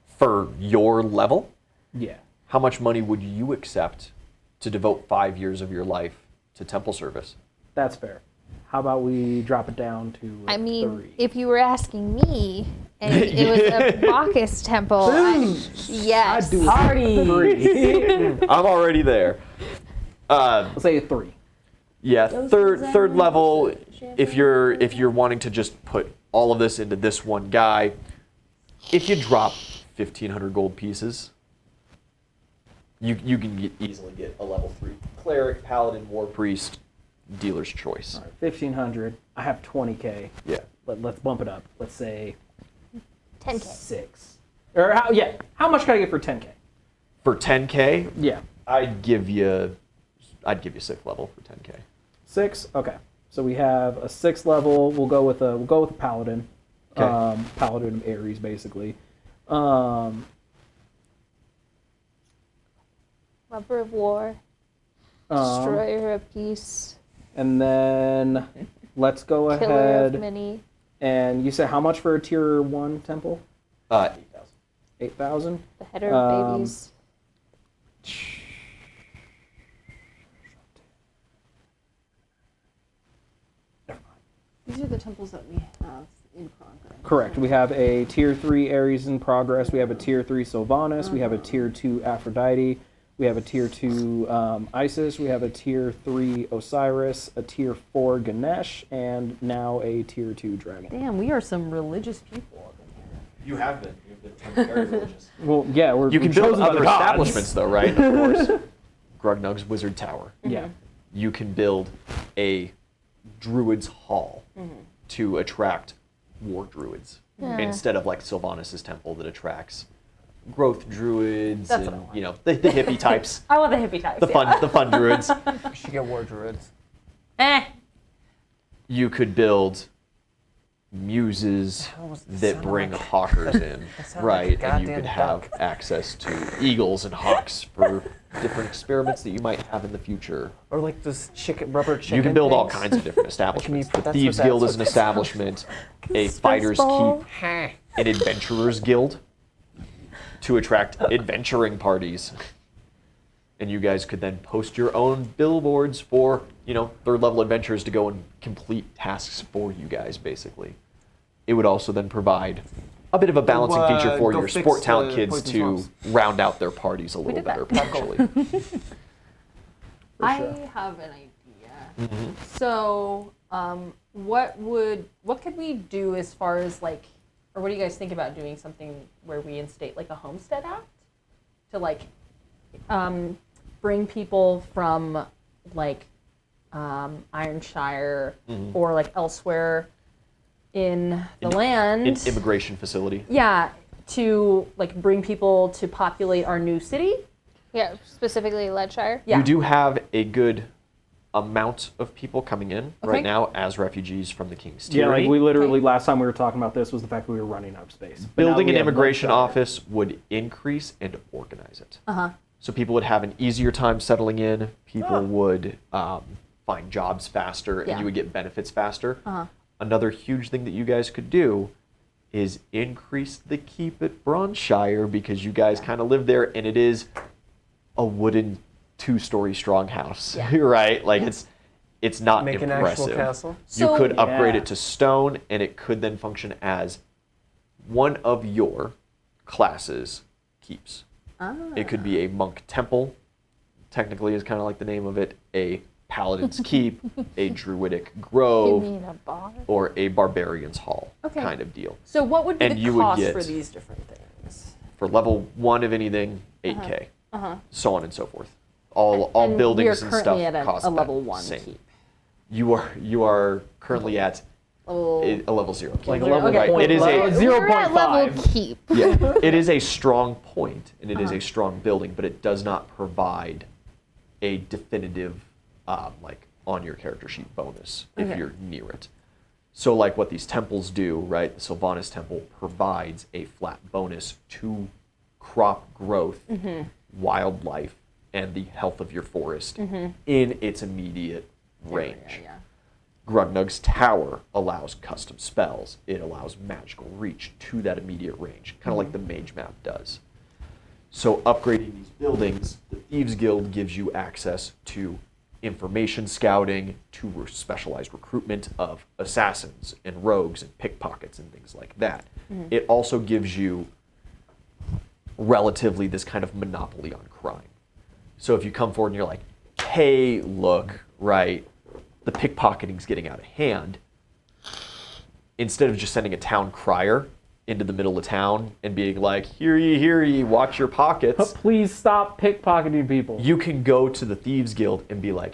For your level, Yeah. how much money would you accept to devote 5 years of your life to temple service? That's fair. How about we drop it down to I mean, 3? if you were asking me, and it was a Bacchus temple, yes. I'd do Party. 3. I'm already there. Let's say 3. Yeah, third level. If you're wanting to just put all of this into this one guy, if you drop 1,500 gold pieces, you can easily get a level 3 cleric, paladin, war priest, dealer's choice. All right, 1,500. I have 20K. Yeah. Let's bump it up. Let's say 10K. 6. Or how much can I get for 10K? For 10K, Yeah. I'd give you 6th level for 10K. 6. Okay. So we have a 6th level. We'll go with a paladin. Okay. Paladin of Ares, basically. Lover of war, destroyer of peace, And then let's go killer ahead. of many. And you said how much for a tier 1 temple? 8,000. 8,000? The header of babies. These are the temples that we have in progress. Correct. We have a tier 3 Ares in progress. We have a tier 3 Sylvanas. We have a tier 2 Aphrodite. We have a tier 2 Isis. We have a tier 3 Osiris, a tier 4 Ganesh, and now a tier 2 Dragon. Damn, we are some religious people up in here. You have been. You've been very religious. Well, yeah, You can we're build chosen by other the gods. establishments, though, right? Of course. Grugnug's Wizard Tower. Yeah. You can build a Druid's Hall to attract war druids instead of like Sylvanas' temple that attracts growth druids That's what I and want. the hippie types, I want the hippie types. the fun druids. We should get war druids. You could build muses that bring hawkers in, sounds like right? a And you goddamn could have duck. access to eagles and hawks for different experiments that you might have in the future. Or like those rubber chicken. You can build all things. kinds of different establishments. That's The what Thieves that's Guild what is an that establishment, a Fighters ball. Keep, an Adventurers Guild to attract adventuring parties. And you guys could then post your own billboards for, third level adventurers to go and complete tasks for you guys, basically. It would also then provide a bit of a balancing feature for go your fix sport talent the kids poison to swamps. round out their parties a little did that. better, potentially. I have an idea. So, what could we do as far as like, or what do you guys think about doing something where we instate like a homestead act to like bring people from like Iron Shire or like elsewhere in the land? An immigration facility. Yeah, to like bring people to populate our new city. Yeah, specifically Lead Shire. Yeah. You do have a good amount of people coming in Okay. right now as refugees from the King's Yeah, Tyranny. like we literally last time we were talking about this was the fact that we were running out of space. But now Building we an have immigration Lead Shire. office would increase and organize it. So people would have an easier time settling in. People would find jobs faster, and Yeah. you would get benefits faster. Another huge thing that you guys could do is increase the keep at Bronshire, because you guys kind of live there, and it is a wooden 2-story strong house, Yeah. right? Like it's not Make an actual impressive. castle. You So- could upgrade Yeah. it to stone, and it could then function as one of your classes' keeps. It could be a monk temple, technically is kind of like the name of it, a paladin's keep, a druidic You grove, mean a bar? or a barbarian's hall Okay. kind of deal. So what would be And the you would cost get- for these different things? For level 1 of anything, 8K, so on and so forth. All And buildings we are and stuff currently at cost a that level 1 same. keep. You are currently at Level. a level 0 keep. Like a Zero- level okay. point, It is level a- We're at level 0.5. keep. Yeah, it is a strong point and it is a strong building, but it does not provide a definitive, like on your character sheet bonus if Okay. you're near it. So, like what these temples do, right? The Sylvanas Temple provides a flat bonus to crop growth, wildlife, and the health of your forest in its immediate range. Yeah. Grugnug's Tower allows custom spells. It allows magical reach to that immediate range, kind of like the Mage Map does. So upgrading these buildings, the Thieves Guild gives you access to information scouting, to specialized recruitment of assassins and rogues and pickpockets and things like that. It also gives you relatively this kind of monopoly on crime. So if you come forward and you're like, hey, look, right, the pickpocketing's getting out of hand, instead of just sending a town crier into the middle of town and being like, hear ye, watch your pockets, Please stop pickpocketing people. you can go to the Thieves Guild and be like,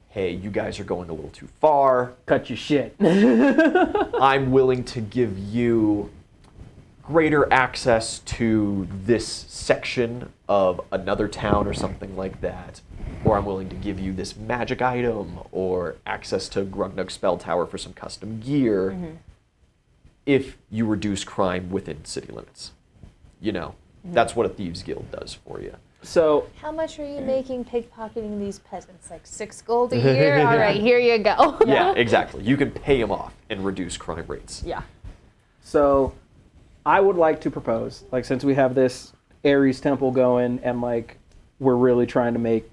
hey, you guys are going a little too far. Cut your shit. I'm willing to give you greater access to this section of another town or something like that. Or I'm willing to give you this magic item or access to Grugnug's Spell Tower for some custom gear if you reduce crime within city limits. You know, that's what a Thieves Guild does for you. So How much are you making pickpocketing these peasants? Like 6 gold a year? All right, here you go. Yeah, exactly. You can pay them off and reduce crime rates. Yeah. So, I would like to propose, like, since we have this Ares temple going, and like we're really trying to make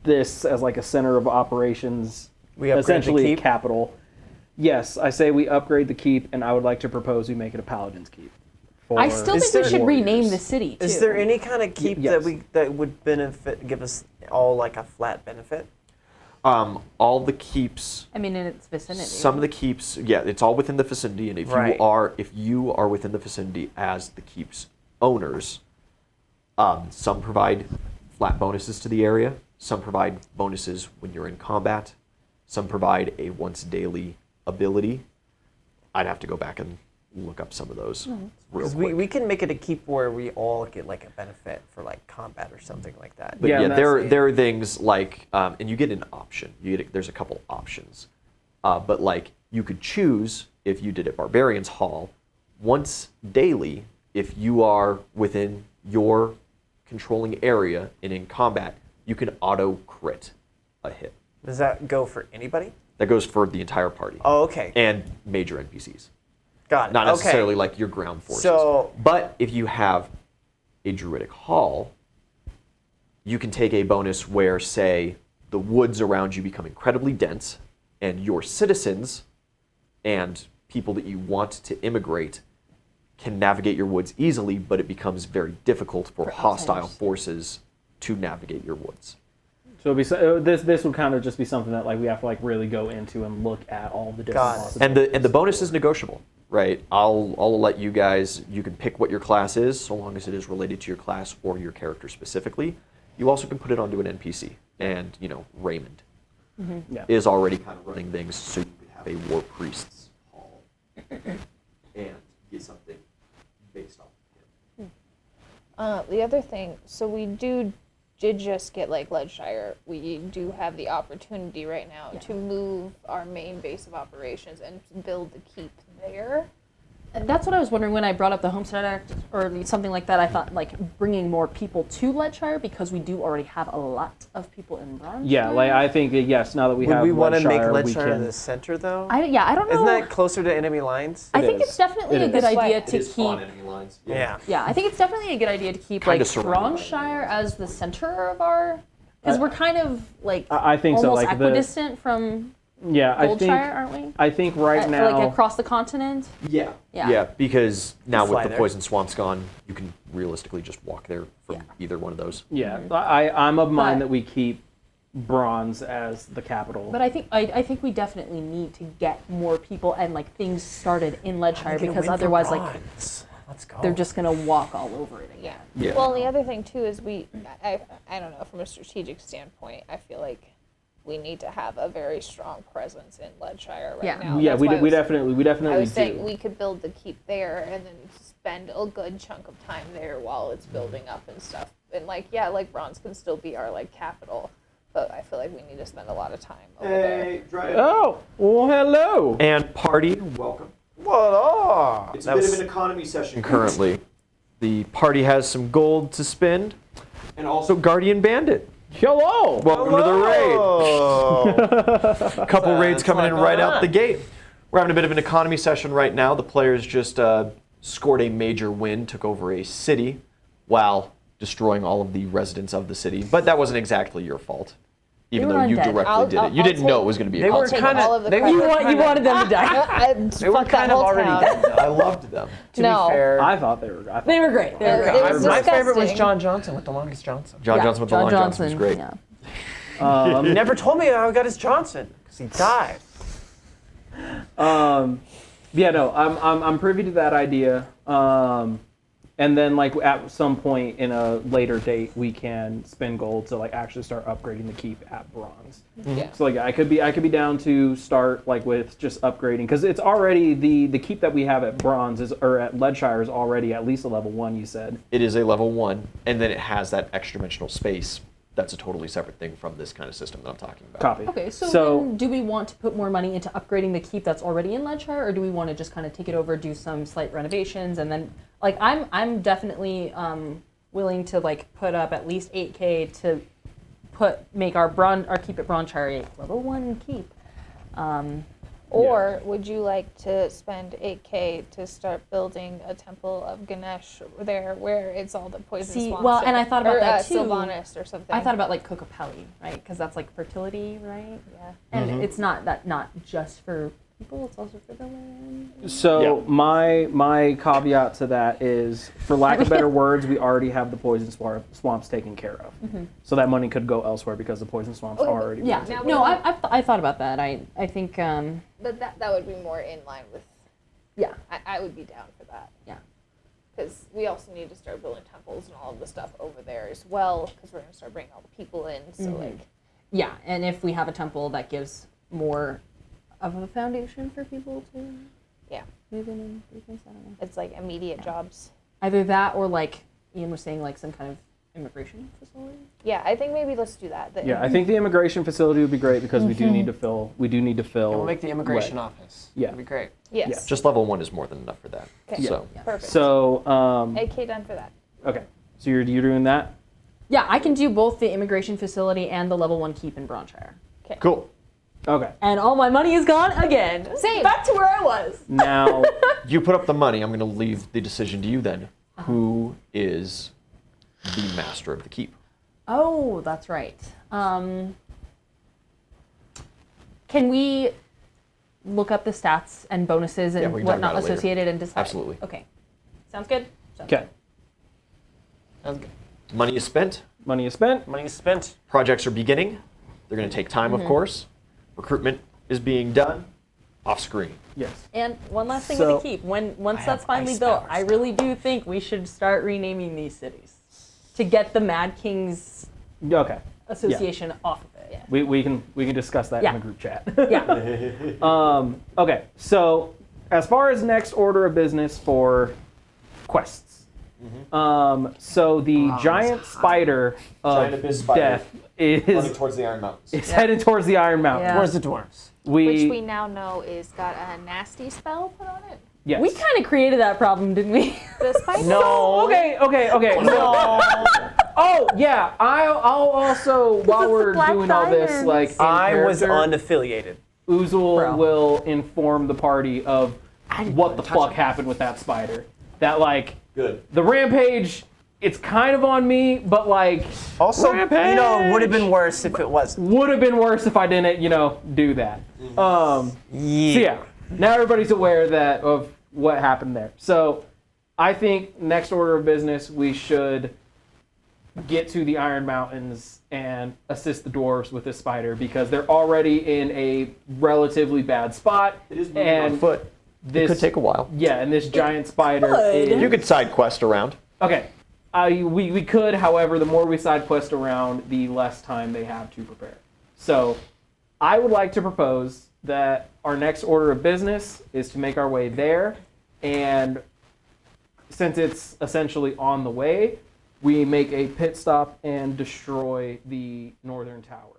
this as like a center of operations, We upgrade the essentially a keep? capital. Yes, I say we upgrade the keep, and I would like to propose we make it a paladin's keep. I still Is think we there- should rename warriors. the city too. Is there any kind of keep yes. that would give us all like a flat benefit? All the keeps, I mean, in its vicinity. some of the keeps, yeah, it's all within the vicinity, and Right. if you are within the vicinity as the keep's owners, some provide flat bonuses to the area, some provide bonuses when you're in combat, some provide a once daily ability. I'd have to go back and look up some of those real Because quick. we can make it a keep where we all get like a benefit for like combat or something like that. But Yeah, yeah, and there are things like, and you get an option. There's a couple options, but like you could choose if you did at Barbarian's Hall, once daily. If you are within your controlling area and in combat, you can auto crit a hit. Does that go for anybody? That goes for the entire party Oh, okay. and major NPCs, Got it. not Okay. necessarily like your ground forces. So- but if you have a druidic hall, you can take a bonus where, say, the woods around you become incredibly dense, and your citizens and people that you want to immigrate can navigate your woods easily, but it becomes very difficult for hostile outsiders. forces to navigate your woods. So it'd be, this would kind of just be something that like we have to like really go into and look at all the different Got it. possibilities. And the bonus is negotiable, right? I'll let you guys, you can pick what your class is, so long as it is related to your class or your character specifically. You also can put it onto an NPC, and Raymond Yeah. is already kind of running things, so you could have a war priest's hall and get something based off of him. The other thing, so we did just get like Lead Shire. We do have the opportunity right now to move our main base of operations and build the keep there. That's what I was wondering when I brought up the Homestead Act or something like that. I thought like bringing more people to Lead Shire because we do already have a lot of people in Bronze. Yeah, like I think that, yes, now that we Would have we want to make Leadshire, we Leadshire can. the center though? I don't know. Isn't that closer to enemy lines? I think is. it's definitely It a good is. idea It to keep. enemy lines. Yeah. Yeah, I think it's definitely a good idea to keep Kinda like surrounded by Bronze Shire as the center of our Because we're kind of like I think so. almost Like equidistant from I Gold think Shire, aren't we? I think right now. Like across the continent. Yeah. Yeah. Yeah, because now Fly with the there. poison swamp's gone, you can realistically just walk there from either one of those. Yeah, I'm of mind But- that we keep Bronze as the capital. But I think we definitely need to get more people and like things started in Lead Shire because otherwise like let's go. they're just gonna walk all over it again. Yeah. Yeah. Well, and the other thing too is I don't know, from a strategic standpoint, I feel like we need to have a very strong presence in Lead Shire right Yeah. now. yeah, That's we, why d- I we was- definitely I was do. saying we could build the keep there and then spend a good chunk of time there while it's building up and stuff. And like, yeah, like Bronze can still be our like capital, but I feel like we need to spend a lot of time over there. Oh, well, hello. And party, welcome. What up? It's a bit of an economy session currently. The party has some gold to spend, and also Guardian Bandit. Hello. Welcome to the raid. A couple raids it's coming like in right going out the on. gate. We're having a bit of an economy session right now. The players just scored a major win, took over a city while destroying all of the residents of the city. But that wasn't exactly your fault, even They though were you undead. directly did it. You didn't know it was going to be a They were consequence. kind all of of. the They credit. were You wanted them to die. They were kind of already dead. Though. I loved them. To No. be fair, I thought they were. I thought They were great. They were It great. was my favorite was disgusting. John Johnson with the longest Johnson. John Yeah, Johnson with the long Johnson was great. Yeah. He never told me how he got his Johnson because he died. Yeah, no, I'm privy to that idea. And then like at some point in a later date, we can spend gold to like actually start upgrading the keep at Bronze. Yeah. So like I could be down to start like with just upgrading because it's already the keep that we have at Bronze is or at Lead Shire is already at least a level 1. You said. It is a level 1, and then it has that extra dimensional space. That's a totally separate thing from this kind of system that I'm talking about. Copy. Okay, so then do we want to put more money into upgrading the keep that's already in Lead Shire, or do we want to just kind of take it over, do some slight renovations, and then like I'm definitely willing to like put up at least 8K to make our keep at Bronze Shire a level 1 keep. Or would you like to spend 8K to start building a temple of Ganesh there where it's all the poison See, swamp well, shit? and I thought about or, that too. Sylvanas or something. I thought about like Kokopelli, right? Because that's like fertility, right? Yeah. And it's not just for people; it's also for the land. So my caveat to that is, for lack of better words, we already have the poison swamps taken care of. So that money could go elsewhere because the poison swamps are already. Yeah. Now No, we- I thought about that. I think But that would be more in line with. yeah. I would be down for that. Yeah. Because we also need to start building temples and all of the stuff over there as well. Because we're going to start bringing all the people in. So like. Yeah, and if we have a temple that gives more of a foundation for people to Yeah. move in and do things, I don't know. It's like immediate jobs. Either that or like Ian was saying, like some kind of immigration facility. Yeah, I think maybe let's do that. Yeah, I think the immigration facility would be great because we do need to fill. We do need to fill. We'll make the immigration right. office. Yeah. That'd be great. Yes. Yeah. Just level 1 is more than enough for that. Okay. So Perfect. So 8K done for that. okay, so you're doing that. Yeah, I can do both the immigration facility and the level 1 keep in Bronze Shire. cool. Okay. And all my money is gone again. Same. Back to where I was. Now, You put up the money. I'm going to leave the decision to you then. Who is the master of the keep? Oh, that's right. Can we look up the stats and bonuses and we can talk whatnot about it later. associated and decide? Absolutely. Okay. Sounds good? okay, Sounds good. Money is spent. money is spent. Money is spent. Projects are beginning. They're going to take time, of course. Recruitment is being done off screen. Yes. And one last thing So- with the keep. Once have that's finally ice built, powers I really do think we should start renaming these cities to get the Mad Kings Okay. Association off of it. We can discuss that Yeah. in the group chat. Yeah. Okay, so as far as next order of business for quests, so the giant spider of Giant abyss spider death is towards the Iron Mountains. it's headed towards the Iron Mountain. Yeah. Where's the dwarves? Which we now know is got a nasty spell put on it. Yes. We kind of created that problem, didn't we? The spider. No. Okay. No. Oh yeah, I'll also while it's we're the Black doing all this, Diamonds. like in I was character, unaffiliated. Uzul Bro. will inform the party of what the touch fuck it. happened with that spider. That like Good. the rampage it's kind of on me, but like Also, it would have been worse if it wasn't. would have been worse if I didn't, do that. So yeah, now everybody's aware of what happened there. So I think next order of business, we should get to the Iron Mountains and assist the dwarves with this spider because they're already in a relatively bad spot. It is moving on foot. It could take a while. Yeah, and this giant spider could. is... You could side quest around. Okay. We could, however, the more we side quest around, the less time they have to prepare. So I would like to propose that our next order of business is to make our way there, and since it's essentially on the way, we make a pit stop and destroy the northern tower.